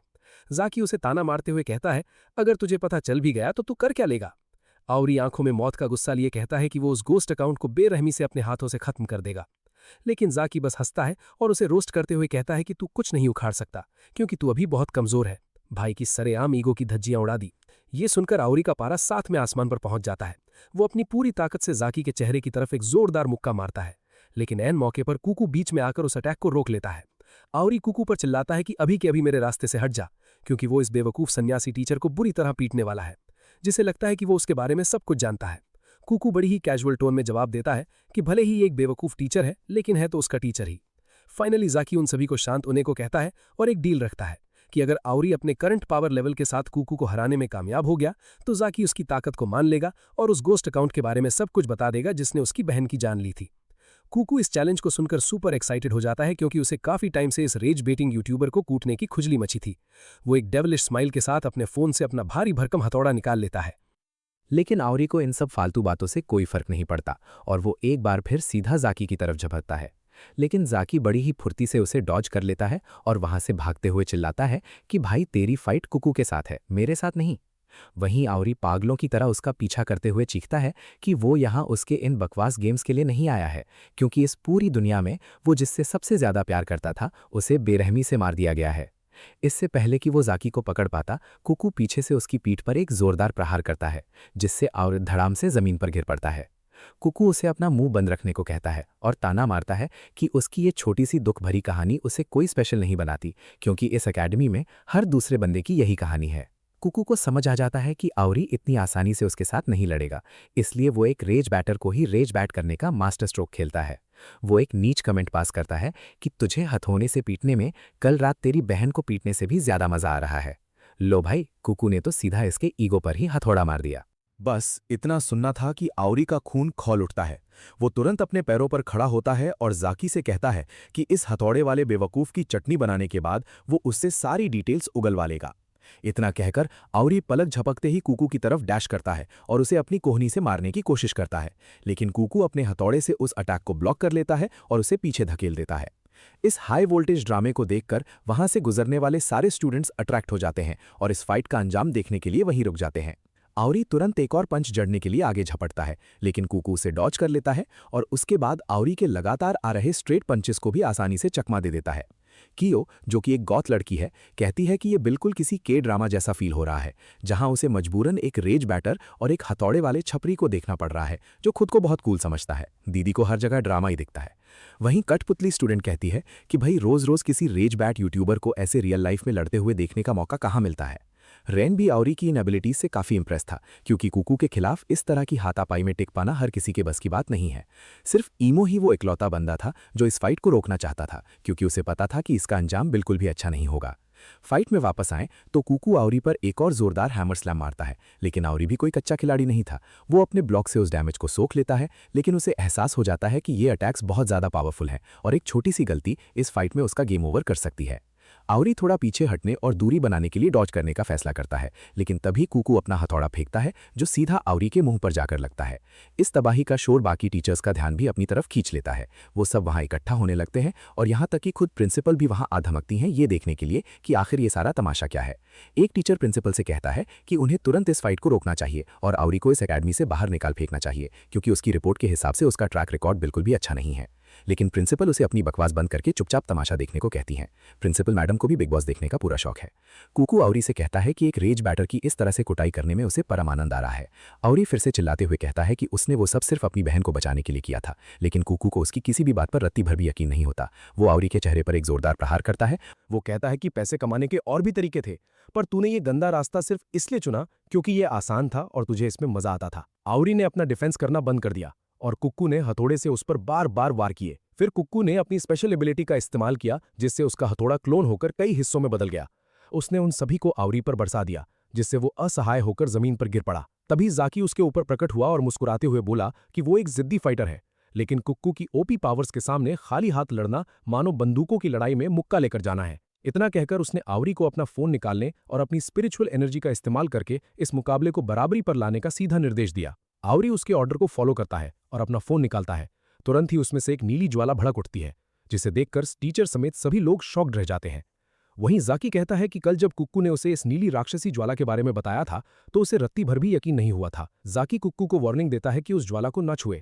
जाकी उसे ताना मारते हुए कहता है, अगर तुझे पता चल भी गया तो तू कर क्या लेगा? आउरी आंखों में मौत का गुस्सा लिए कहता है कि वो उस गोस्ट अकाउंट को बेरहमी से अपने हाथों से खत्म कर देगा, लेकिन जाकी बस हंसता है और उसे रोस्ट करते हुए कहता है कि तू कुछ नहीं उखाड़ सकता क्योंकि तू अभी बहुत कमजोर है। भाई की सरेआम ईगो की धज्जियां उड़ा दी। ये सुनकर आउरी का पारा साथ में आसमान पर पहुंच जाता है। वो अपनी पूरी ताकत से जाकी के चेहरे की तरफ एक जोरदार मुक्का मारता है, लेकिन ऐन मौके पर कुकू बीच में आकर उस अटैक को रोक लेता है। आउरी कुकू पर चिल्लाता है कि अभी के अभी मेरे रास्ते से हट जा, क्योंकि वो इस बेवकूफ सन्यासी टीचर को बुरी तरह पीटने वाला है, जिसे लगता है कि वो उसके बारे में सब कुछ जानता है। कुकू बड़ी ही कैजुअल टोन में जवाब देता है कि भले ही एक बेवकूफ टीचर है, लेकिन है तो उसका टीचर ही। फाइनली जाकी उन सभी को शांत होने को कहता है और एक डील रखता है कि अगर आउरी अपने करंट पावर लेवल के साथ कुकू को हराने में कामयाब हो गया तो जाकी उसकी ताकत को मान लेगा और उस गोस्ट अकाउंट के बारे में सब कुछ बता देगा जिसने उसकी बहन की जान ली थी। कुकू इस चैलेंज को सुनकर सुपर एक्साइटेड हो जाता है, क्योंकि उसे काफी टाइम से इस रेज बेटिंग यूट्यूबर को कूटने की खुजली मची थी। वो एक डेविलिश स्माइल के साथ अपने फोन से अपना भारी भरकम हथौड़ा निकाल लेता है। लेकिन आउरी को इन सब फालतू बातों से कोई फर्क नहीं पड़ता और वो एक बार फिर सीधा जाकी की तरफ झपकता है। लेकिन जाकी बड़ी ही फुर्ती से उसे डॉज कर लेता है और वहां से भागते हुए चिल्लाता है कि भाई तेरी फाइट कुकू के साथ है, मेरे साथ नहीं। वहीं आउरी पागलों की तरह उसका पीछा करते हुए चीखता है कि वो यहाँ उसके इन बकवास गेम्स के लिए नहीं आया है, क्योंकि इस पूरी दुनिया में वो जिससे सबसे ज्यादा प्यार करता था उसे बेरहमी से मार दिया गया है। इससे पहले कि वो जाकी को पकड़ पाता, कुकू पीछे से उसकी पीठ पर एक जोरदार प्रहार करता है, जिससे आउरी धड़ाम से जमीन पर गिर पड़ता है। कुकू उसे अपना मुंह बंद रखने को कहता है और ताना मारता है कि उसकी ये छोटी सी दुख भरी कहानी उसे कोई स्पेशल नहीं बनाती, क्योंकि इस एकेडमी में हर दूसरे बंदे की यही कहानी है। कुकू को समझ आ जाता है कि आउरी इतनी आसानी से उसके साथ नहीं लड़ेगा, इसलिए वो एक रेज बैटर को ही रेज बैट करने का मास्टर स्ट्रोक खेलता है। वो एक नीच कमेंट पास करता है कि तुझे हथौने से पीटने में कल रात तेरी बहन को पीटने से भी ज्यादा मजा आ रहा है। लो भाई, कुकू ने तो सीधा इसके ईगो पर ही हथौड़ा मार दिया। बस इतना सुनना था कि आउरी का खून खौल उठता है। वो तुरंत अपने पैरों पर खड़ा होता है और जाकी से कहता है कि इस हथौड़े वाले बेवकूफ की चटनी बनाने के बाद वो उससे सारी डिटेल्स उगलवा लेगा। इतना कहकर आउरी पलक झपकते ही कुकू की तरफ डैश करता है और उसे अपनी कोहनी से मारने की कोशिश करता है, लेकिन कुकू अपने हथौड़े से उस अटैक को ब्लॉक कर लेता है और उसे पीछे धकेल देता है। इस हाई वोल्टेज ड्रामे को देखकर वहां से गुजरने वाले सारे स्टूडेंट्स अट्रैक्ट हो जाते हैं और इस फाइट का अंजाम देखने के लिए वहीं रुक जाते हैं। आउरी तुरंत एक और पंच जड़ने के लिए आगे झपटता है, लेकिन कुकू उसे डॉज कर लेता है और उसके बाद आउरी के लगातार आ रहे स्ट्रेट पंचेस को भी आसानी से चकमा दे देता है। कियो, जो कि एक गॉथ लड़की है, कहती है कि ये बिल्कुल किसी के ड्रामा जैसा फील हो रहा है, जहां उसे मजबूरन एक रेज बैटर और एक हथौड़े वाले छपरी को देखना पड़ रहा है जो खुद को बहुत कूल समझता है। दीदी को हर जगह ड्रामा ही दिखता है। वहीं कठपुतली स्टूडेंट कहती है कि भाई रोज रोज किसी रेज बैट यूट्यूबर को ऐसे रियल लाइफ में लड़ते हुए देखने का मौका कहाँ मिलता है। रेन भी आउरी की इन एबिलिटीज से काफी इंप्रेस था, क्योंकि कुकू के खिलाफ इस तरह की हाथापाई में टिक पाना हर किसी के बस की बात नहीं है। सिर्फ ईमो ही वो इकलौता बंदा था जो इस फाइट को रोकना चाहता था, क्योंकि उसे पता था कि इसका अंजाम बिल्कुल भी अच्छा नहीं होगा। फाइट में वापस आए तो कुकू आउरी पर एक और जोरदार हैमर स्लैम मारता है, लेकिन आउरी भी कोई कच्चा खिलाड़ी नहीं था। वो अपने ब्लॉक से उस डैमेज को सोख लेता है, लेकिन उसे एहसास हो जाता है कि ये अटैक्स बहुत ज्यादा पावरफुल हैं और एक छोटी सी गलती इस फाइट में उसका गेम ओवर कर सकती है। आउरी थोड़ा पीछे हटने और दूरी बनाने के लिए डॉज करने का फैसला करता है, लेकिन तभी कुकू अपना हथौड़ा फेंकता है जो सीधा आउरी के मुंह पर जाकर लगता है। इस तबाही का शोर बाकी टीचर्स का ध्यान भी अपनी तरफ खींच लेता है। वो सब वहां इकट्ठा होने लगते हैं और यहाँ तक कि खुद प्रिंसिपल भी वहां आ धमकती हैं ये देखने के लिए कि आखिर ये सारा तमाशा क्या है। एक टीचर प्रिंसिपल से कहता है कि उन्हें तुरंत इस फाइट को रोकना चाहिए और आउरी को इस अकेडमी से बाहर निकाल फेंकना चाहिए, क्योंकि उसकी रिपोर्ट के हिसाब से उसका ट्रैक रिकॉर्ड बिल्कुल भी अच्छा नहीं है। लेकिन प्रिंसिपल उसे अपनी बकवास बंद करके चुपचाप तमाशा देखने को कहती हैं। प्रिंसिपल मैडम को भी बिग बॉस देखने का पूरा शौक है। कुकू आउरी से कहता है कि एक रेज बैटर की इस तरह से कुटाई करने में उसे परम आनंद आ रहा है। आउरी फिर से चिल्लाते हुए कहता है कि उसने वो सब सिर्फ अपनी बहन को बचाने के लिए किया था, लेकिन कुकू को उसकी किसी भी बात पर रत्ती भर भी यकीन नहीं होता। वो आउरी के चेहरे पर एक जोरदार प्रहार करता है। वो कहता है कि पैसे कमाने के और भी तरीके थे, पर तूने ये गंदा रास्ता सिर्फ इसलिए चुना क्योंकि ये आसान था और तुझे इसमें मजा आता था। आउरी ने अपना डिफेंस करना बंद कर दिया और कुक्कू ने हथौड़े से उस पर बार बार वार किए। फिर कुक्कू ने अपनी स्पेशल एबिलिटी का इस्तेमाल किया, जिससे उसका हथौड़ा क्लोन होकर कई हिस्सों में बदल गया। उसने उन सभी को आउरी पर बरसा दिया, जिससे वो असहाय होकर जमीन पर गिर पड़ा। तभी जाकी उसके ऊपर प्रकट हुआ और मुस्कुराते हुए बोला कि वो एक जिद्दी फाइटर है, लेकिन कुक्कू की ओपी पावर्स के सामने खाली हाथ लड़ना मानो बंदूकों की लड़ाई में मुक्का लेकर जाना है। इतना कहकर उसने आउरी को अपना फोन निकालने और अपनी स्पिरिचुअल एनर्जी का इस्तेमाल करके इस मुकाबले को बराबरी पर लाने का सीधा निर्देश दिया। आउरी उसके ऑर्डर को फॉलो करता है और अपना फोन निकालता है। तुरंत ही उसमें से एक नीली ज्वाला भड़क उठती है, जिसे देखकर टीचर समेत सभी लोग शॉक्ड रह जाते हैं। वहीं जाकी कहता है कि कल जब कुक्कू ने उसे इस नीली राक्षसी ज्वाला के बारे में बताया था तो उसे रत्ती भर भी यकीन नहीं हुआ था। जाकी कुक्कू को वार्निंग देता है कि उस ज्वाला को न छुए।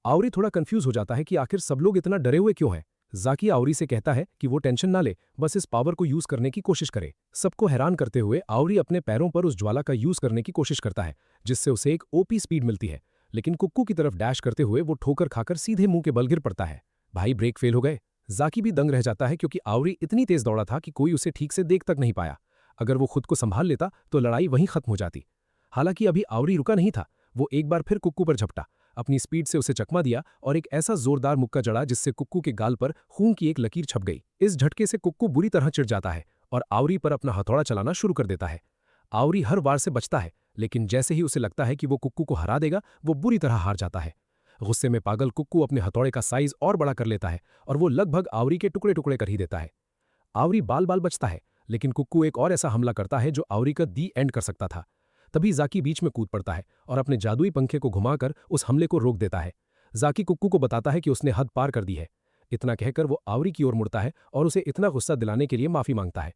आउरी थोड़ा कंफ्यूज हो जाता है कि आखिर सब लोग इतना डरे हुए क्यों हैं। जाकी आउरी से कहता है कि वो टेंशन ना ले, बस इस पावर को यूज करने की कोशिश करे। सबको हैरान करते हुए आउरी अपने पैरों पर उस ज्वाला का यूज करने की कोशिश करता है, जिससे उसे एक ओपी स्पीड मिलती है। लेकिन कुक्कू की तरफ डैश करते हुए वो ठोकर खाकर सीधे मुंह के बल गिर पड़ता है। भाई ब्रेक फेल हो गए। जाकी भी दंग रह जाता है, क्योंकि आउरी इतनी तेज दौड़ा था कि कोई उसे ठीक से देख तक नहीं पाया। अगर वो खुद को संभाल लेता तो लड़ाई वहीं खत्म हो जाती। हालांकि अभी आउरी रुका नहीं था। वो एक बार फिर कुक्कू पर झपटा, अपनी स्पीड से उसे चकमा दिया और एक ऐसा जोरदार मुक्का जड़ा जिससे कुक्कू के गाल पर खून की एक लकीर छप गई। इस झटके से कुक्कू बुरी तरह चिढ़ जाता है और आउरी पर अपना हथौड़ा चलाना शुरू कर देता है। आउरी हर वार से बचता है, लेकिन जैसे ही उसे लगता है कि वो कुक्कू को हरा देगा, वो बुरी तरह हार जाता है। गुस्से में पागल कुक्कू अपने हथौड़े का साइज और बड़ा कर लेता है और वो लगभग आउरी के टुकड़े टुकड़े कर ही देता है। आउरी बाल बाल बचता है, लेकिन कुक्कू एक और ऐसा हमला करता है जो आउरी का दी एंड कर सकता था। तभी जाकी बीच में कूद पड़ता है और अपने जादुई पंखे को घुमाकर उस हमले को रोक देता है। जाकी कुक्कू को बताता है कि उसने हद पार कर दी है। इतना कहकर वो आउरी की ओर मुड़ता है और उसे इतना गुस्सा दिलाने के लिए माफी मांगता है।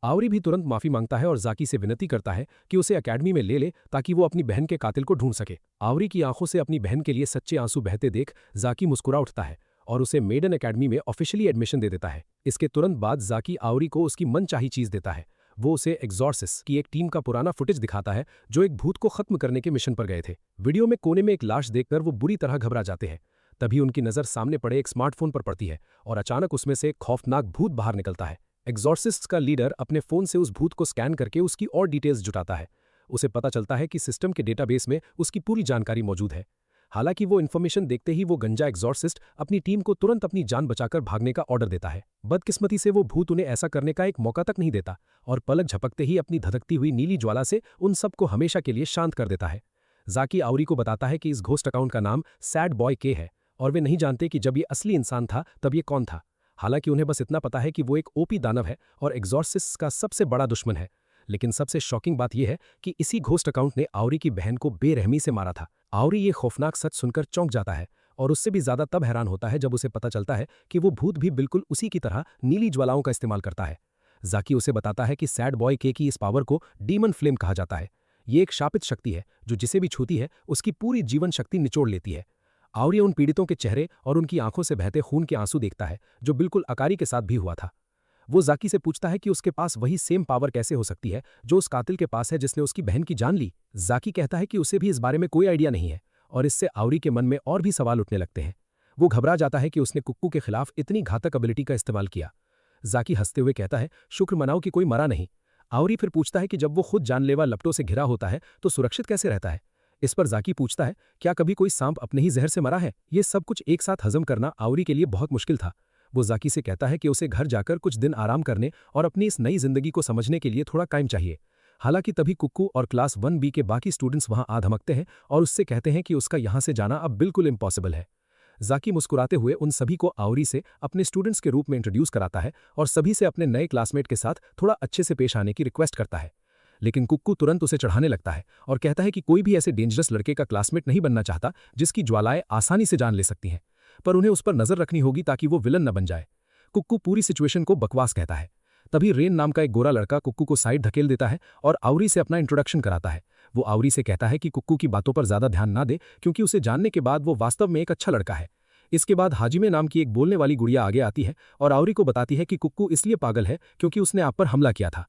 आउरी भी तुरंत माफी मांगता है और जाकी से विनती करता है कि उसे अकेडमी में ले ताकि वो अपनी बहन के कातिल को ढूंढ सके। आउरी की आंखों से अपनी बहन के लिए सच्चे आंसू बहते देख जाकी मुस्कुरा उठता है और उसे मेडन अकेडमी में ऑफिशियली एडमिशन दे देता है। इसके तुरंत बाद जाकी आउरी को उसकी मनचाही चीज देता है। वो उसे एग्जॉर्सिस्ट की एक टीम का पुराना फुटेज दिखाता है जो एक भूत को खत्म करने के मिशन पर गए थे। वीडियो में कोने में एक लाश देखकर वो बुरी तरह घबरा जाते हैं। तभी उनकी नजर सामने पड़े एक स्मार्टफोन पर पड़ती है और अचानक उसमें से एक खौफनाक भूत बाहर निकलता है। एग्जॉर्सिस्ट का लीडर अपने फोन से उस भूत को स्कैन करके उसकी और डिटेल्स जुटाता है। उसे पता चलता है कि सिस्टम के डेटाबेस में उसकी पूरी जानकारी मौजूद है। हालांकि वो इन्फॉर्मेशन देखते ही वो गंजा एग्जॉर्सिस्ट अपनी टीम को तुरंत अपनी जान बचाकर भागने का ऑर्डर देता है। बदकिस्मती से वो भूत उन्हें ऐसा करने का एक मौका तक नहीं देता और पलक झपकते ही अपनी धधकती हुई नीली ज्वाला से उन सबको हमेशा के लिए शांत कर देता है। जाकी आउरी को बताता है कि इस घोस्ट अकाउंट का नाम सैड बॉय के है और वे नहीं जानते कि जब ये असली इंसान था तब ये कौन था। हालांकि उन्हें बस इतना पता है कि वो एक ओपी दानव है और एग्जॉर्सिस्ट का सबसे बड़ा दुश्मन है। लेकिन सबसे शॉकिंग बात यह है कि इसी घोस्ट अकाउंट ने आउरी की बहन को बेरहमी से मारा था। आउरी ये खौफनाक सच सुनकर चौंक जाता है और उससे भी ज्यादा तब हैरान होता है जब उसे पता चलता है कि वो भूत भी बिल्कुल उसी की तरह नीली ज्वालाओं का इस्तेमाल करता है। जाकी उसे बताता है कि सैड बॉय के की इस पावर को डीमन फ्लेम कहा जाता है। ये एक शापित शक्ति है जो जिसे भी छूती है उसकी पूरी जीवन शक्ति निचोड़ लेती है। आउरी उन पीड़ितों के चेहरे और उनकी आंखों से बहते खून के आंसू देखता है, जो बिल्कुल अकारी के साथ भी हुआ था। वो जाकी से पूछता है कि उसके पास वही सेम पावर कैसे हो सकती है जो उस कातिल के पास है जिसने उसकी बहन की जान ली। जाकी कहता है कि उसे भी इस बारे में कोई आइडिया नहीं है और इससे आउरी के मन में और भी सवाल उठने लगते हैं। वो घबरा जाता है कि उसने कुक्कू के खिलाफ इतनी घातक एबिलिटी का इस्तेमाल किया। जाकी हंसते हुए कहता है, शुक्र मनाओ कि कोई मरा नहीं। आउरी फिर पूछता है कि जब वो खुद जानलेवा लपटों से घिरा होता है तो सुरक्षित कैसे रहता है। इस पर जाकी पूछता है, क्या कभी कोई सांप अपने ही जहर से मरा है। ये सब कुछ एक साथ हजम करना आउरी के लिए बहुत मुश्किल था। वो जाकी से कहता है कि उसे घर जाकर कुछ दिन आराम करने और अपनी इस नई जिंदगी को समझने के लिए थोड़ा टाइम चाहिए। हालांकि तभी कुक्कू और क्लास 1B के बाकी स्टूडेंट्स वहां आ धमकते हैं और उससे कहते हैं कि उसका यहां से जाना अब बिल्कुल इम्पॉसिबल है। जाकी मुस्कुराते हुए उन सभी को आउरी से अपने स्टूडेंट्स के रूप में इंट्रोड्यूस कराता है और सभी से अपने नए क्लासमेट के साथ थोड़ा अच्छे से पेश आने की रिक्वेस्ट करता है। लेकिन कुक्कू तुरंत उसे चढ़ाने लगता है और कहता है कि कोई भी ऐसे डेंजरस लड़के का क्लासमेट नहीं बनना चाहता जिसकी ज्वालाएं आसानी से जान ले सकती हैं, पर उन्हें उस पर नजर रखनी होगी ताकि वो विलन न बन जाए। कुक्कू पूरी सिचुएशन को बकवास कहता है। तभी रेन नाम का एक गोरा लड़का कुक्कू को साइड धकेल देता है और आउरी से अपना इंट्रोडक्शन कराता है। वो आउरी से कहता है कि कुक्कू की बातों पर ज्यादा ध्यान ना दे क्योंकि उसे जानने के बाद वो वास्तव में एक अच्छा लड़का है। इसके बाद हाजिमे नाम की एक बोलने वाली गुड़िया आगे आती है और आउरी को बताती है कि कुक्कू इसलिए पागल है क्योंकि उसने आप पर हमला किया था।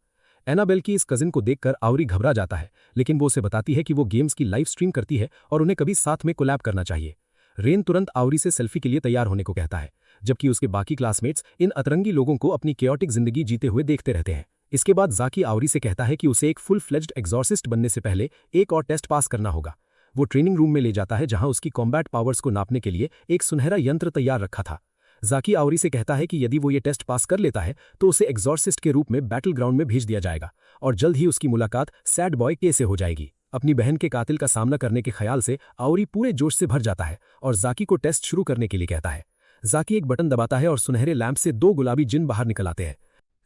एनाबेल की इस कजिन को देखकर आउरी घबरा जाता है, लेकिन वो उसे बताती है कि वो गेम्स की लाइव स्ट्रीम करती है और उन्हें कभी साथ में कोलैब करना चाहिए। रेन तुरंत आउरी से सेल्फी के लिए तैयार होने को कहता है, जबकि उसके बाकी क्लासमेट्स इन अतरंगी लोगों को अपनी केओटिक जिंदगी जीते हुए देखते रहते हैं। इसके बाद जाकी आउरी से कहता है कि उसे एक फुल फ्लेज्ड एग्जॉर्सिस्ट बनने से पहले एक और टेस्ट पास करना होगा। वो ट्रेनिंग रूम में ले जाता है जहां उसकी कॉम्बैट पावर्स को नापने के लिए एक सुनहरा यंत्र तैयार रखा था। जाकी आउरी से कहता है कि यदि वो ये टेस्ट पास कर लेता है तो उसे एग्जॉर्सिस्ट के रूप में बैटल ग्राउंड में भेज दिया जाएगा और जल्द ही उसकी मुलाकात सैड बॉय के से हो जाएगी। अपनी बहन के कातिल का सामना करने के ख्याल से आउरी पूरे जोश से भर जाता है और जाकी को टेस्ट शुरू करने के लिए कहता है। जाकी एक बटन दबाता है और सुनहरे लैंप से 2 गुलाबी जिन बाहर निकल आते हैं।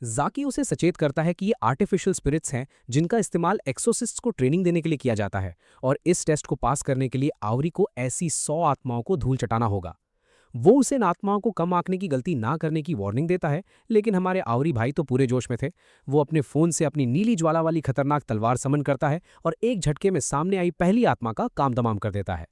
जाकी उसे सचेत करता है कि ये आर्टिफिशियल स्पिरिट्स हैं जिनका इस्तेमाल एक्सोसिस्ट्स को ट्रेनिंग देने के लिए किया जाता है और इस टेस्ट को पास करने के लिए आउरी को ऐसी 100 आत्माओं को धूल चटाना होगा। वो उसे इन आत्माओं को कम आंकने की गलती ना करने की वार्निंग देता है, लेकिन हमारे आउरी भाई तो पूरे जोश में थे। वो अपने फोन से अपनी नीली ज्वाला वाली खतरनाक तलवार समन करता है और एक झटके में सामने आई पहली आत्मा का काम तमाम कर देता है।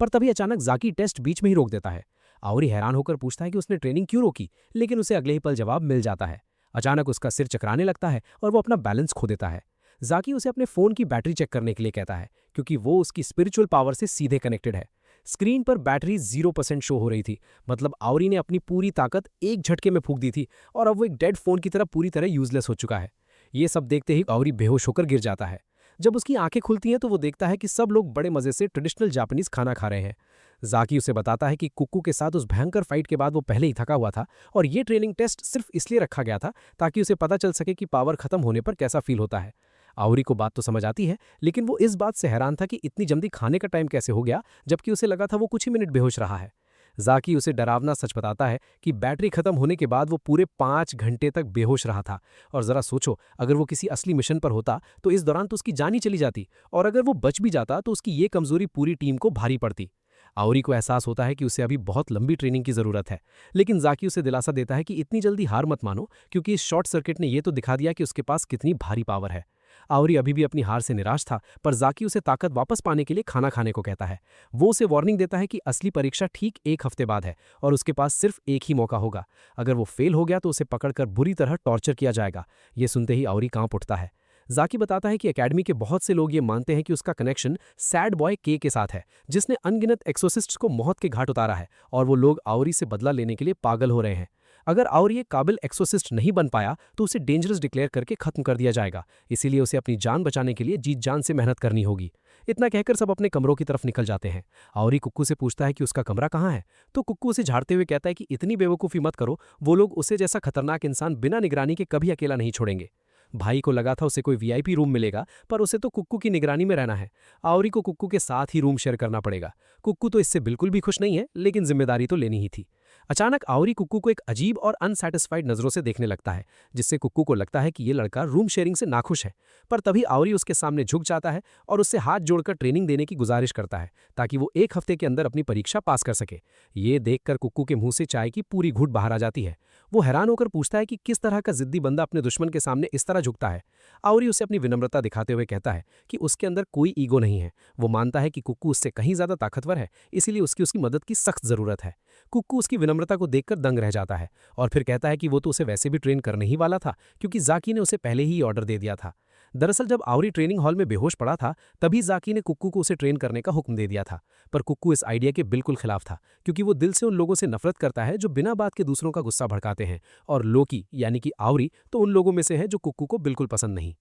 पर तभी अचानक जाकी टेस्ट बीच में ही रोक देता है। आउरी हैरान होकर पूछता है कि उसने ट्रेनिंग क्यों रोकी, लेकिन उसे अगले ही पल जवाब मिल जाता है। अचानक उसका सिर चकराने लगता है और वो अपना बैलेंस खो देता है। जाकी उसे अपने फोन की बैटरी चेक करने के लिए कहता है क्योंकि वो उसकी स्पिरिचुअल पावर से सीधे कनेक्टेड है। स्क्रीन पर बैटरी 0% शो हो रही थी, मतलब आउरी ने अपनी पूरी ताकत एक झटके में फूंक दी थी और अब वो एक डेड फोन की तरह पूरी तरह यूजलेस हो चुका है। ये सब देखते ही आउरी बेहोश होकर गिर जाता है। जब उसकी आंखें खुलती हैं तो वो देखता है कि सब लोग बड़े मजे से ट्रेडिशनल जापानीज खाना खा रहे हैं। जाकी उसे बताता है कि कुक्कू के साथ उस भयंकर फाइट के बाद वो पहले ही थका हुआ था और ये ट्रेनिंग टेस्ट सिर्फ इसलिए रखा गया था ताकि उसे पता चल सके कि पावर खत्म होने पर कैसा फील होता है। आउरी को बात तो समझ आती है, लेकिन वो इस बात से हैरान था कि इतनी जल्दी खाने का टाइम कैसे हो गया, जबकि उसे लगा था वो कुछ ही मिनट बेहोश रहा है। जाकी उसे डरावना सच बताता है कि बैटरी खत्म होने के बाद वो पूरे 5 घंटे तक बेहोश रहा था और जरा सोचो, अगर वो किसी असली मिशन पर होता तो इस दौरान तो उसकी जान ही चली जाती और अगर वो बच भी जाता तो उसकी ये कमजोरी पूरी टीम को भारी पड़ती। आउरी को एहसास होता है कि उसे अभी बहुत लंबी ट्रेनिंग की जरूरत है, लेकिन जाकी उसे दिलासा देता है कि इतनी जल्दी हार मत मानो क्योंकि इस शॉर्ट सर्किट ने यह तो दिखा दिया कि उसके पास कितनी भारी पावर है। आउरी अभी भी अपनी हार से निराश था, पर जाकी उसे ताकत वापस पाने के लिए खाना खाने को कहता है। वो उसे वार्निंग देता है कि असली परीक्षा ठीक 1 हफ्ते बाद है और उसके पास सिर्फ एक ही मौका होगा। अगर वो फेल हो गया तो उसे पकड़कर बुरी तरह टॉर्चर किया जाएगा। ये सुनते ही आउरी कांप उठता है। जाकी बताता है कि एकेडमी के बहुत से लोग ये मानते हैं कि उसका कनेक्शन सैड बॉय के साथ है, जिसने अनगिनत एक्सोसिस्ट्स को मौत के घाट उतारा है और वो लोग आउरी से बदला लेने के लिए पागल हो रहे हैं। अगर आउरी एक काबिल एक्सोसिस्ट नहीं बन पाया तो उसे डेंजरस डिक्लेयर करके खत्म कर दिया जाएगा, इसीलिए उसे अपनी जान बचाने के लिए जी जान से मेहनत करनी होगी। इतना कहकर सब अपने कमरों की तरफ निकल जाते हैं। आउरी कुक्कू से पूछता है कि उसका कमरा कहाँ है, तो कुक्कू उसे झाड़ते हुए कहता है कि इतनी बेवकूफ़ी मत करो, वो लोग उसे जैसा खतरनाक इंसान बिना निगरानी के कभी अकेला नहीं छोड़ेंगे। भाई को लगा था उसे कोई वीआईपी रूम मिलेगा, पर उसे तो कुक्कू की निगरानी में रहना है। आउरी को कुक्कू के साथ ही रूम शेयर करना पड़ेगा। कुक्कू तो इससे बिल्कुल भी खुश नहीं है, लेकिन जिम्मेदारी तो लेनी ही थी। अचानक आउरी कुक्कू को एक अजीब और अनसैटिस्फाइड नजरों से देखने लगता है, जिससे कुक्कू को लगता है कि ये लड़का रूम शेयरिंग से नाखुश है। पर तभी आउरी उसके सामने झुक जाता है और उससे हाथ जोड़कर ट्रेनिंग देने की गुजारिश करता है ताकि वो 1 हफ्ते के अंदर अपनी परीक्षा पास कर सके। ये देखकर कुक्कू के मुंह से चाय की पूरी घूंट बाहर आ जाती है। वो हैरान होकर पूछता है कि किस तरह का जिद्दी बंदा अपने दुश्मन के सामने इस तरह झुकता है। आउरी उसे अपनी विनम्रता दिखाते हुए कहता है कि उसके अंदर कोई ईगो नहीं है। वो मानता है कि कुक्कू उससे कहीं ज्यादा ताकतवर है, इसीलिए उसकी मदद की सख्त जरूरत है। कुक्कू उसकी विनम्रता को देखकर दंग रह जाता है और फिर कहता है कि वो तो उसे वैसे भी ट्रेन करने ही वाला था, क्योंकि जाकी ने उसे पहले ही ऑर्डर दे दिया था। दरअसल जब आउरी ट्रेनिंग हॉल में बेहोश पड़ा था, तभी जाकी ने कुक्कू को उसे ट्रेन करने का हुक्म दे दिया था। पर कुक्कू इस आइडिया के बिल्कुल खिलाफ था, क्योंकि वो दिल से उन लोगों से नफरत करता है जो बिना बात के दूसरों का गुस्सा भड़काते हैं, और लोकी यानी कि आउरी तो उन लोगों में से है जो कुक्कू को बिल्कुल पसंद नहीं।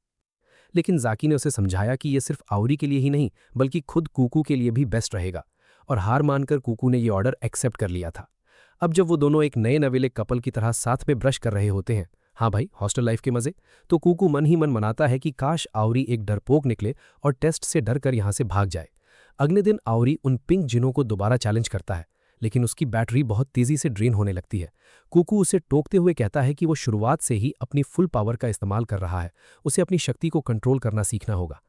लेकिन जाकी ने उसे समझाया कि ये सिर्फ आउरी के लिए ही नहीं बल्कि खुद कुकू के लिए भी बेस्ट रहेगा, और हार मानकर कुकू ने ये ऑर्डर एक्सेप्ट कर लिया था। अब जब वो दोनों एक नए नवेले कपल की तरह साथ में ब्रश कर रहे होते हैं, हाँ भाई हॉस्टल लाइफ के मजे, तो कुकू मन ही मन मनाता है कि काश आउरी एक डरपोक निकले और टेस्ट से डर कर यहां से भाग जाए। अगले दिन आउरी उन पिंक जिनों को दोबारा चैलेंज करता है, लेकिन उसकी बैटरी बहुत तेजी से ड्रेन होने लगती है। कुकू उसे टोकते हुए कहता है कि वो शुरुआत से ही अपनी फुल पावर का इस्तेमाल कर रहा है, उसे अपनी शक्ति को कंट्रोल करना सीखना होगा।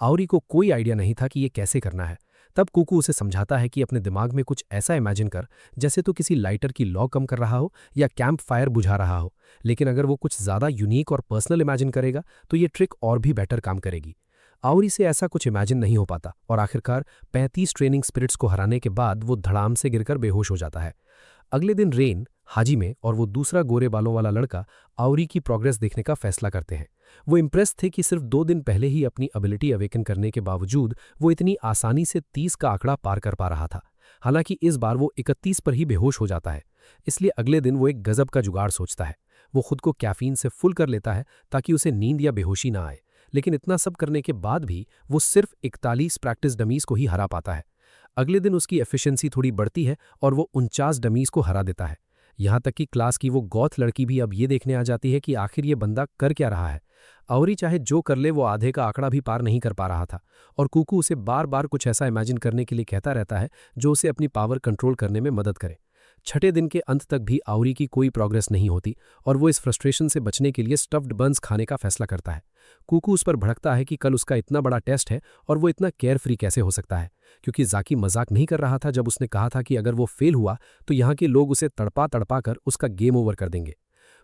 आउरी को कोई आइडिया नहीं था कि ये कैसे करना है। तब कुकू उसे समझाता है कि अपने दिमाग में कुछ ऐसा इमेजिन कर जैसे तो किसी लाइटर की लौ कम कर रहा हो या कैंप फायर बुझा रहा हो, लेकिन अगर वो कुछ ज़्यादा यूनिक और पर्सनल इमेजिन करेगा तो ये ट्रिक और भी बेटर काम करेगी। आउरी से ऐसा कुछ इमेजिन नहीं हो पाता और आखिरकार 35 ट्रेनिंग स्पिरिट्स को हराने के बाद वो धड़ाम से गिरकर बेहोश हो जाता है। अगले दिन रेन, हाजिमे और वो दूसरा गोरे बालों वाला लड़का आउरी की प्रोग्रेस देखने का फैसला करते हैं। वो इम्प्रेस थे कि सिर्फ 2 दिन पहले ही अपनी एबिलिटी अवेकन करने के बावजूद वो इतनी आसानी से 30 का आंकड़ा पार कर पा रहा था। हालांकि इस बार वो 31 पर ही बेहोश हो जाता है। इसलिए अगले दिन वो एक गजब का जुगाड़ सोचता है। वो खुद को कैफीन से फुल कर लेता है ताकि उसे नींद या बेहोशी ना आए। लेकिन इतना सब करने के बाद भी वो सिर्फ 41 प्रैक्टिस डमीज को ही हरा पाता है। अगले दिन उसकी एफिशिएंसी थोड़ी बढ़ती है और वो 49 डमीज को हरा देता है। यहाँ तक कि क्लास की वो गौथ लड़की भी अब ये देखने आ जाती है कि आखिर ये बंदा कर क्या रहा है। आउरी चाहे जो कर ले वो आधे का आंकड़ा भी पार नहीं कर पा रहा था, और कुकू उसे बार बार कुछ ऐसा इमेजिन करने के लिए कहता रहता है जो उसे अपनी पावर कंट्रोल करने में मदद करे। छठे दिन के अंत तक भी आउरी की कोई प्रोग्रेस नहीं होती और वो इस फ्रस्ट्रेशन से बचने के लिए स्टफ्ड बंस खाने का फैसला करता है। कुकू उस पर भड़कता है कि कल उसका इतना बड़ा टेस्ट है और वो इतना केयर फ्री कैसे हो सकता है, क्योंकि जाकी मजाक नहीं कर रहा था जब उसने कहा था कि अगर वो फेल हुआ तो यहाँ के लोग उसे तड़पा तड़पा कर उसका गेम ओवर कर देंगे।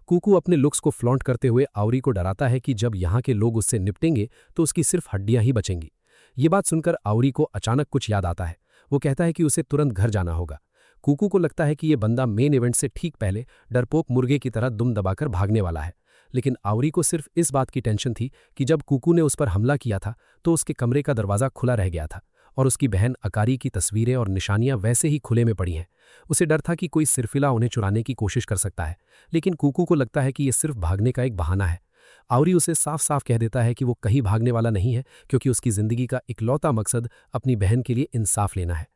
कुकू अपने लुक्स को फ्लॉन्ट करते हुए आउरी को डराता है कि जब यहाँ के लोग उससे निपटेंगे तो उसकी सिर्फ हड्डियां ही बचेंगी। ये बात सुनकर आउरी को अचानक कुछ याद आता है। वो कहता है कि उसे तुरंत घर जाना होगा। कुकू को लगता है कि ये बंदा मेन इवेंट से ठीक पहले डरपोक मुर्गे की तरह दुम दबाकर भागने वाला है, लेकिन आउरी को सिर्फ इस बात की टेंशन थी कि जब कुकू ने उस पर हमला किया था तो उसके कमरे का दरवाज़ा खुला रह गया था और उसकी बहन अकारी की तस्वीरें और निशानियां वैसे ही खुले में पड़ी हैं। उसे डर था कि कोई सिरफिला उन्हें चुराने की कोशिश कर सकता है, लेकिन कुकू को लगता है कि ये सिर्फ भागने का एक बहाना है। आउरी उसे साफ साफ कह देता है कि वो कहीं भागने वाला नहीं है, क्योंकि उसकी जिंदगी का इकलौता मकसद अपनी बहन के लिए इंसाफ लेना है।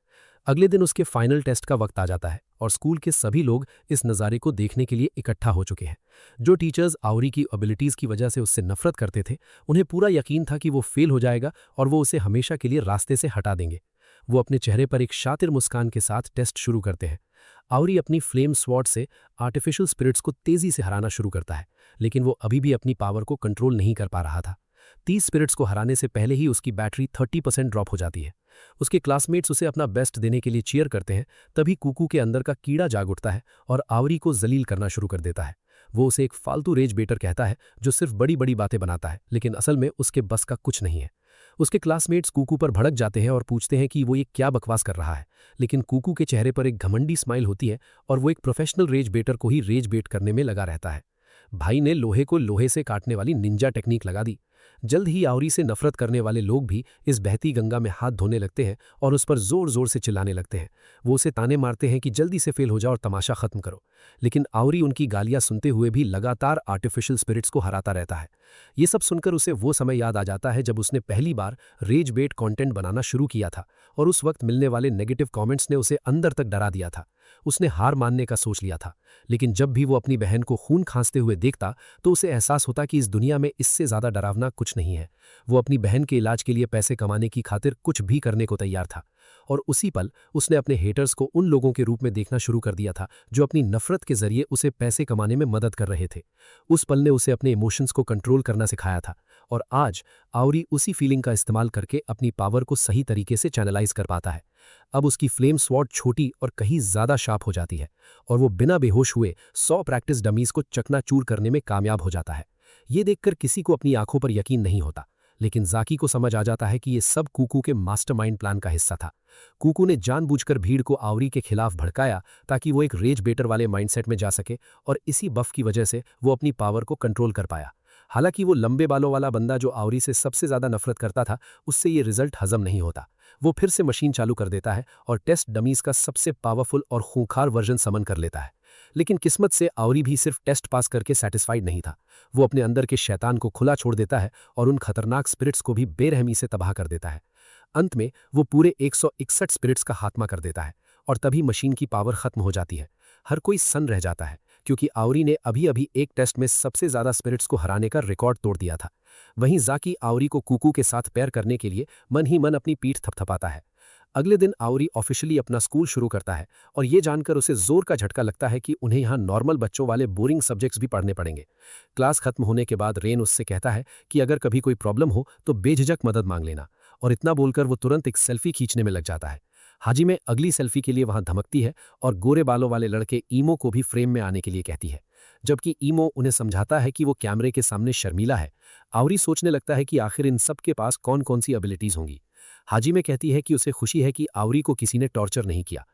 अगले दिन उसके फाइनल टेस्ट का वक्त आ जाता है और स्कूल के सभी लोग इस नज़ारे को देखने के लिए इकट्ठा हो चुके हैं। जो टीचर्स आउरी की एबिलिटीज़ की वजह से उससे नफरत करते थे, उन्हें पूरा यकीन था कि वो फेल हो जाएगा और वो उसे हमेशा के लिए रास्ते से हटा देंगे। वो अपने चेहरे पर एक शातिर मुस्कान के साथ टेस्ट शुरू करते हैं। आउरी अपनी फ्लेम स्वॉर्ड से आर्टिफिशियल स्पिरिट्स को तेज़ी से हराना शुरू करता है, लेकिन वो अभी भी अपनी पावर को कंट्रोल नहीं कर पा रहा था। 30 स्पिरिट्स को हराने से पहले ही उसकी बैटरी 30% ड्रॉप हो जाती है। उसके क्लासमेट्स उसे अपना बेस्ट देने के लिए चीयर करते हैं, तभी कुकू के अंदर का कीड़ा जाग उठता है और आउरी को जलील करना शुरू कर देता है। वो उसे एक फालतू रेज बेटर कहता है जो सिर्फ बड़ी बड़ी बातें बनाता है, लेकिन असल में उसके बस का कुछ नहीं है। उसके क्लासमेट्स कुकू पर भड़क जाते हैं और पूछते हैं कि वो ये क्या बकवास कर रहा है, लेकिन कुकू के चेहरे पर एक घमंडी स्माइल होती है और वो एक प्रोफेशनल रेज बेटर को ही रेज बेट करने में लगा रहता है। भाई ने लोहे को लोहे से काटने वाली निंजा टेक्निक लगा दी। जल्द ही आउरी से नफरत करने वाले लोग भी इस बहती गंगा में हाथ धोने लगते हैं और उस पर जोर जोर से चिल्लाने लगते हैं। वो उसे ताने मारते हैं कि जल्दी से फेल हो जाओ और तमाशा खत्म करो, लेकिन आउरी उनकी गालियां सुनते हुए भी लगातार आर्टिफिशियल स्पिरिट्स को हराता रहता है। ये सब सुनकर उसे वो समय याद आ जाता है जब उसने पहली बार रेज बेट कंटेंट बनाना शुरू किया था और उस वक्त मिलने वाले नेगेटिव कमेंट्स ने उसे अंदर तक डरा दिया था। उसने हार मानने का सोच लिया था, लेकिन जब भी वो अपनी बहन को खून खांसते हुए देखता तो उसे एहसास होता कि इस दुनिया में इससे ज़्यादा डरावना कुछ नहीं है। वो अपनी बहन के इलाज के लिए पैसे कमाने की खातिर कुछ भी करने को तैयार था, और उसी पल उसने अपने हेटर्स को उन लोगों के रूप में देखना शुरू कर दिया था जो अपनी नफरत के जरिए उसे पैसे कमाने में मदद कर रहे थे। उस पल ने उसे अपने इमोशंस को कंट्रोल करना सिखाया था, और आज आउरी उसी फीलिंग का इस्तेमाल करके अपनी पावर को सही तरीके से चैनलाइज कर पाता है। अब उसकी फ्लेम स्वॉर्ड छोटी और कहीं ज़्यादा शार्प हो जाती है और वो बिना बेहोश हुए 100 प्रैक्टिस डमीज को चकनाचूर करने में कामयाब हो जाता है। ये देखकर किसी को अपनी आंखों पर यकीन नहीं होता, लेकिन जाकी को समझ आ जाता है कि ये सब कूकू के मास्टरमाइंड प्लान का हिस्सा था। कूकू ने जानबूझकर भीड़ को आवरी के खिलाफ भड़काया ताकि वो एक रेज बेटर वाले माइंडसेट में जा सके, और इसी बफ की वजह से वो अपनी पावर को कंट्रोल कर पाया। हालांकि वो लंबे बालों वाला बंदा जो आवरी से सबसे ज्यादा नफरत करता था, उससे ये रिजल्ट हजम नहीं होता। वो फिर से मशीन चालू कर देता है और टेस्ट डमीज का सबसे पावरफुल और खूंखार वर्जन समन कर लेता है। लेकिन किस्मत से आवरी भी सिर्फ टेस्ट पास करके सेटिस्फाइड नहीं था। वो अपने अंदर के शैतान को खुला छोड़ देता है और उन खतरनाक स्पिरिट्स को भी बेरहमी से तबाह कर देता है। अंत में वो पूरे 161 स्पिरिट्स का खात्मा कर देता है और तभी मशीन की पावर खत्म हो जाती है। हर कोई सन्न रह जाता है क्योंकि आवरी ने अभी अभी एक टेस्ट में सबसे ज्यादा स्पिरिट्स को हराने का रिकॉर्ड तोड़ दिया था। वहीं जाकी आवरी को कूकू के साथ पैर करने के लिए मन ही मन अपनी पीठ थपथपाता है। अगले दिन आवरी ऑफिशियली अपना स्कूल शुरू करता है और ये जानकर उसे जोर का झटका लगता है कि उन्हें यहाँ नॉर्मल बच्चों वाले बोरिंग सब्जेक्ट्स भी पढ़ने पड़ेंगे। क्लास खत्म होने के बाद रेन उससे कहता है कि अगर कभी कोई प्रॉब्लम हो तो बेझिझक मदद मांग लेना, और इतना बोलकर वो तुरंत एक सेल्फी खींचने में लग जाता है। हाजिमे अगली सेल्फी के लिए वहां धमकती है और गोरे बालों वाले लड़के ईमो को भी फ्रेम में आने के लिए कहती है, जबकि ईमो उन्हें समझाता है कि वो कैमरे के सामने शर्मीला है। आवरी सोचने लगता है कि आखिर इन सब के पास कौन कौन सी एबिलिटीज होंगी। हाजिमे कहती है कि उसे खुशी है कि आवरी को किसी ने टॉर्चर नहीं किया।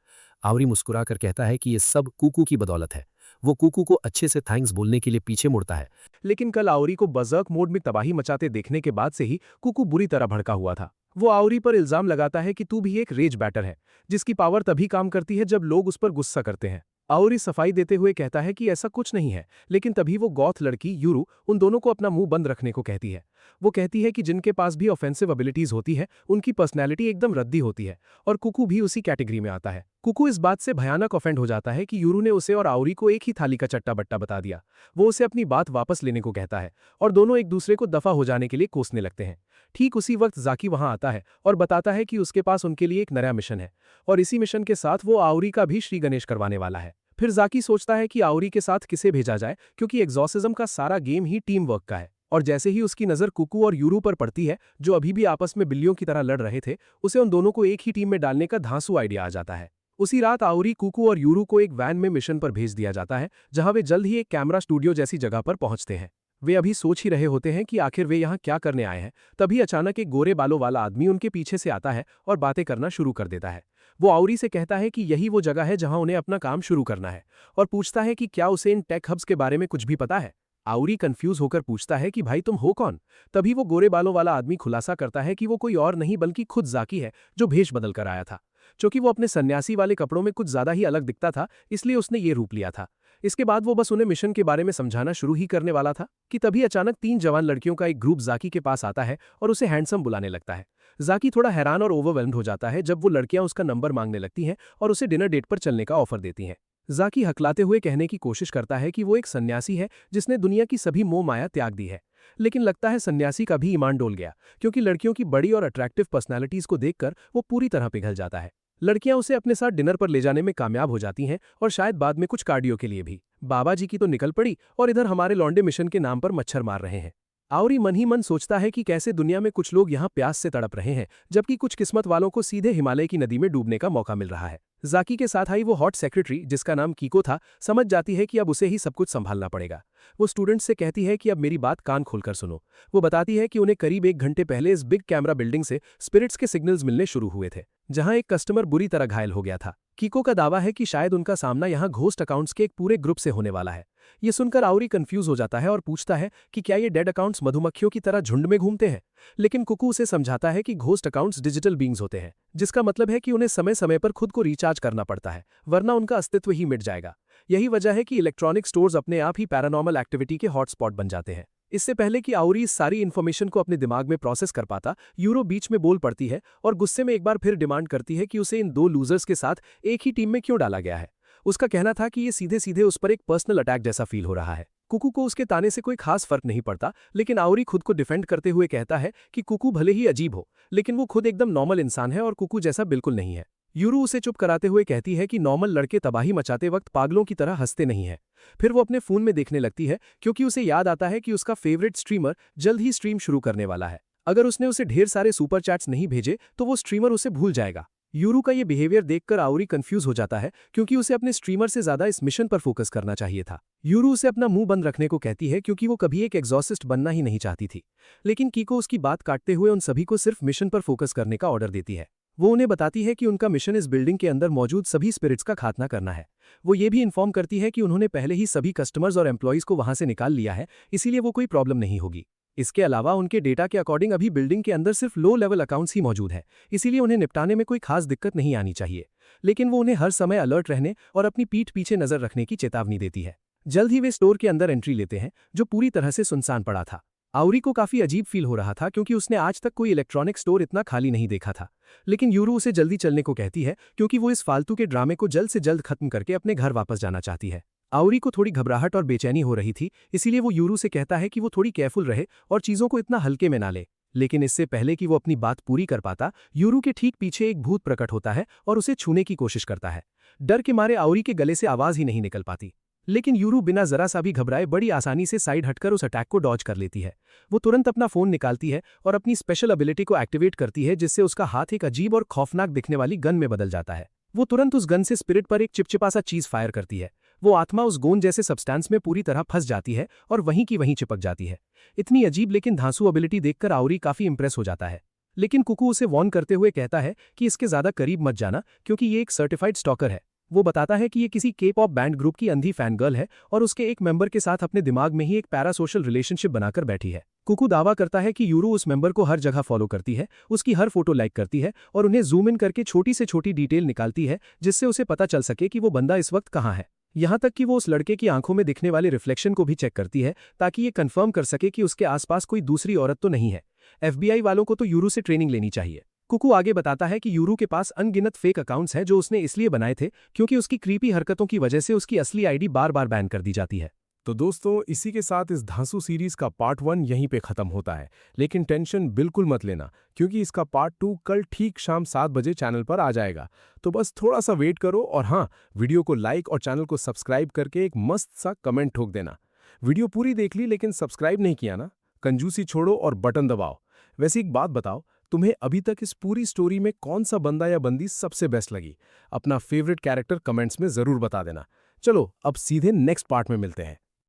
आवरी मुस्कुराकर कहता है कि ये सब कूकू की बदौलत है। वो कूकू को अच्छे से थैंक्स बोलने के लिए पीछे मुड़ता है। लेकिन कल आवरी को बर्ज़र्क मोड में तबाही मचाते देखने के बाद से ही कूकू बुरी तरह भड़का हुआ था। वो आवरी पर इल्जाम लगाता है कि तू भी एक रेज बैटर है, जिसकी पावर तभी काम करती है जब लोग उस पर गुस्सा करते हैं। आवरी सफाई देते हुए कहता है कि ऐसा कुछ नहीं है, लेकिन तभी वो गॉथ लड़की यूरू उन दोनों को अपना मुंह बंद रखने को कहती है। वो कहती है कि जिनके पास भी ऑफेंसिव एबिलिटीज होती है उनकी पर्सनैलिटी एकदम रद्दी होती है, और कुकू भी उसी कैटेगरी में आता है। कुकू इस बात से भयानक ऑफेंड हो जाता है कि यूरू ने उसे और आवरी को एक ही थाली का चट्टा बट्टा बता दिया। वो उसे अपनी बात वापस लेने को कहता है और दोनों एक दूसरे को दफा हो जाने के लिए कोसने लगते हैं। ठीक उसी वक्त जाकी वहां आता है और बताता है कि उसके पास उनके लिए एक नया मिशन है, और इसी मिशन के साथ वो आवरी का भी श्री गणेश करवाने वाला है। फिर जाकी सोचता है कि आवरी के साथ किसे भेजा जाए, क्योंकि एग्जॉर्सिज्म का सारा गेम ही टीम वर्क का है। और जैसे ही उसकी नजर कुकू और यूरू पर पड़ती है, जो अभी भी आपस में बिल्लियों की तरह लड़ रहे थे, उसे उन दोनों को एक ही टीम में डालने का धांसू आइडिया आ जाता है। उसी रात आवरी, कुकू और यूरू को एक वैन में मिशन पर भेज दिया जाता है, जहां वे जल्द ही एक कैमरा स्टूडियो जैसी जगह पर पहुंचते हैं। वे अभी सोच ही रहे होते हैं कि आखिर वे यहाँ क्या करने आए हैं, तभी अचानक एक गोरे बालों वाला आदमी उनके पीछे से आता है और बातें करना शुरू कर देता है। वो आवरी से कहता है कि यही वो जगह है जहां उन्हें अपना काम शुरू करना है, और पूछता है कि क्या उसे इन टेक हब्स के बारे में कुछ भी पता है। आवरी कंफ्यूज होकर पूछता है कि भाई तुम हो कौन? तभी वो गोरे बालों वाला आदमी खुलासा करता है कि वो कोई और नहीं बल्कि खुद जाकी है, जो भेष बदल कर आया था। चूंकि वो अपने सन्यासी वाले कपड़ों में कुछ ज्यादा ही अलग दिखता था, इसलिए उसने ये रूप लिया था। इसके बाद वो बस उन्हें मिशन के बारे में समझाना शुरू ही करने वाला था कि तभी अचानक 3 जवान लड़कियों का एक ग्रुप जाकी के पास आता है और उसे हैंडसम बुलाने लगता है। जाकी थोड़ा हैरान और ओवरवेल्म्ड हो जाता है जब वो लड़कियां उसका नंबर मांगने लगती हैं और उसे डिनर डेट पर चलने का ऑफर देती हैं। जाकी हकलाते हुए कहने की कोशिश करता है कि वो एक सन्यासी है जिसने दुनिया की सभी मोह माया त्याग दी है, लेकिन लगता है सन्यासी का भी ईमान डोल गया, क्योंकि लड़कियों की बड़ी और अट्रैक्टिव पर्सनैलिटीज को देखकर वो पूरी तरह पिघल जाता है। लड़कियां उसे अपने साथ डिनर पर ले जाने में कामयाब हो जाती हैं, और शायद बाद में कुछ कार्डियो के लिए भी। बाबा जी की तो निकल पड़ी, और इधर हमारे लौंडे मिशन के नाम पर मच्छर मार रहे हैं। आवरी मन ही मन सोचता है कि कैसे दुनिया में कुछ लोग यहाँ प्यास से तड़प रहे हैं, जबकि कुछ किस्मत वालों को सीधे हिमालय की नदी में डूबने का मौका मिल रहा है। जाकी के साथ आई वो हॉट सेक्रेटरी, जिसका नाम कीको था, समझ जाती है कि अब उसे ही सब कुछ संभालना पड़ेगा। वो स्टूडेंट्स से कहती है कि अब मेरी बात कान खोलकर सुनो। वो बताती है कि उन्हें करीब 1 घंटे पहले इस बिग कैमरा बिल्डिंग से स्पिरिट्स के सिग्नल्स मिलने शुरू हुए थे, जहां एक कस्टमर बुरी तरह घायल हो गया था। कीको का दावा है कि शायद उनका सामना यहाँ घोस्ट अकाउंट्स के एक पूरे ग्रुप से होने वाला है। ये सुनकर आवरी कंफ्यूज हो जाता है और पूछता है कि क्या ये डेड अकाउंट्स मधुमक्खियों की तरह झुंड में घूमते हैं। लेकिन कुकू उसे समझाता है कि घोस्ट अकाउंट्स डिजिटल बीइंग्स होते हैं, जिसका मतलब है कि उन्हें समय समय पर खुद को रिचार्ज करना पड़ता है, वरना उनका अस्तित्व ही मिट जाएगा। यही वजह है कि इलेक्ट्रॉनिक स्टोर्स अपने आप ही पैरानॉर्मल एक्टिविटी के हॉटस्पॉट बन जाते हैं। इससे पहले कि आवरी इस सारी इन्फॉर्मेशन को अपने दिमाग में प्रोसेस कर पाता, यूरो बीच में बोल पड़ती है और गुस्से में एक बार फिर डिमांड करती है कि उसे इन 2 लूजर्स के साथ एक ही टीम में क्यों डाला गया है। उसका कहना था कि ये सीधे सीधे उस पर एक पर्सनल अटैक जैसा फील हो रहा है। कुकू को उसके ताने से कोई खास फर्क नहीं पड़ता, लेकिन आवरी खुद को डिफेंड करते हुए कहता है कि कुकू भले ही अजीब हो, लेकिन वो खुद एकदम नॉर्मल इंसान है और कुकू जैसा बिल्कुल नहीं है। यूरू उसे चुप कराते हुए कहती है कि नॉर्मल लड़के तबाही मचाते वक्त पागलों की तरह हंसते नहीं है। फिर वो अपने फोन में देखने लगती है, क्योंकि उसे याद आता है कि उसका फेवरेट स्ट्रीमर जल्द ही स्ट्रीम शुरू करने वाला है। अगर उसने उसे ढेर सारे सुपर चैट्स नहीं भेजे तो वो स्ट्रीमर उसे भूल जाएगा। यूरू का ये बिहेवियर देखकर आवरी कंफ्यूज हो जाता है, क्योंकि उसे अपने स्ट्रीमर से ज्यादा इस मिशन पर फोकस करना चाहिए था। यूरू उसे अपना मुंह बंद रखने को कहती है क्योंकि वो कभी एक एग्जॉसिस्ट बनना ही नहीं चाहती थी। लेकिन कीको उसकी बात काटते हुए उन सभी को सिर्फ मिशन पर फोकस करने का ऑर्डर देती है। वो उन्हें बताती है कि उनका मिशन इस बिल्डिंग के अंदर मौजूद सभी स्पिरिट्स का खात्मा करना है। वो ये भी इन्फॉर्म करती है कि उन्होंने पहले ही सभी कस्टमर्स और एम्प्लॉयज को वहां से निकाल लिया है, इसीलिए वो कोई प्रॉब्लम नहीं होगी। इसके अलावा उनके डेटा के अकॉर्डिंग अभी बिल्डिंग के अंदर सिर्फ लो लेवल अकाउंट्स ही मौजूद हैं, इसीलिए उन्हें निपटाने में कोई खास दिक्कत नहीं आनी चाहिए। लेकिन वो उन्हें हर समय अलर्ट रहने और अपनी पीठ पीछे नजर रखने की चेतावनी देती है। जल्द ही वे स्टोर के अंदर एंट्री लेते हैं, जो पूरी तरह से सुनसान पड़ा था। आउरी को काफी अजीब फील हो रहा था क्योंकि उसने आज तक कोई इलेक्ट्रॉनिक स्टोर इतना खाली नहीं देखा था। लेकिन यूरू उसे जल्दी चलने को कहती है क्योंकि वो इस फालतू के ड्रामे को जल्द से जल्द खत्म करके अपने घर वापस जाना चाहती है। आउरी को थोड़ी घबराहट और बेचैनी हो रही थी, इसीलिए वो यूरू से कहता है कि वो थोड़ी केयरफुल रहे और चीजों को इतना हल्के में ना ले। लेकिन इससे पहले कि वो अपनी बात पूरी कर पाता, यूरू के ठीक पीछे एक भूत प्रकट होता है और उसे छूने की कोशिश करता है। डर के मारे आउरी के गले से आवाज ही नहीं निकल पाती। लेकिन यूरू बिना जरा सा भी घबराए बड़ी आसानी से साइड हटकर उस अटैक को डॉज कर लेती है। वो तुरंत अपना फोन निकालती है और अपनी स्पेशल एबिलिटी को एक्टिवेट करती है, जिससे उसका हाथ एक अजीब और खौफनाक दिखने वाली गन में बदल जाता है। वो तुरंत उस गन से स्पिरिट पर एक चिपचिपा सा चीज फायर करती है। वो आत्मा उस गोंद जैसे सब्सटेंस में पूरी तरह फंस जाती है और वहीं की वहीं चिपक जाती है। इतनी अजीब लेकिन धांसू एबिलिटी देखकर आउरी काफी इंप्रेस हो जाता है। लेकिन कुकू उसे वॉर्न करते हुए कहता है कि इसके ज्यादा करीब मत जाना क्योंकि ये एक सर्टिफाइड स्टॉकर है। वो बताता है कि ये किसी के पॉप बैंड ग्रुप की अंधी फैन गर्ल है और उसके एक मेंबर के साथ अपने दिमाग में ही एक पैरासोशल रिलेशनशिप बनाकर बैठी है। कुकू दावा करता है कि यूरू उस मेंबर को हर जगह फॉलो करती है, उसकी हर फोटो लाइक करती है और उन्हें जूम इन करके छोटी से छोटी डिटेल निकालती है, जिससे उसे पता चल सके कि वो बंदा इस वक्त कहाँ है। यहाँ तक कि वो उस लड़के की आंखों में दिखने वाले रिफ्लेक्शन को भी चेक करती है ताकि ये कंफर्म कर सके कि उसके आसपास कोई दूसरी औरत तो नहीं है। FBI वालों को तो यूरू से ट्रेनिंग लेनी चाहिए। कुकू आगे बताता है कि यूरू के पास अनगिनत फेक अकाउंट्स हैं जो उसने इसलिए बनाए थे क्योंकि उसकी क्रीपी हरकतों की वजह से उसकी असली आईडी बार बार बैन कर दी जाती है। तो दोस्तों, इसी के साथ इस धांसू सीरीज का पार्ट 1 यहीं पे खत्म होता है। लेकिन टेंशन बिल्कुल मत लेना क्योंकि इसका पार्ट 2 कल ठीक शाम 7 बजे चैनल पर आ जाएगा। तो बस थोड़ा सा वेट करो और हाँ, वीडियो को लाइक और चैनल को सब्सक्राइब करके एक मस्त सा कमेंट ठोक देना। वीडियो पूरी देख ली लेकिन सब्सक्राइब नहीं किया ना? कंजूसी छोड़ो और बटन दबाओ। वैसे एक बात बताओ, तुम्हें अभी तक इस पूरी स्टोरी में कौन सा बंदा या बंदी सबसे बेस्ट लगी? अपना फेवरेट कैरेक्टर कमेंट्स में जरूर बता देना। चलो अब सीधे नेक्स्ट पार्ट में मिलते हैं।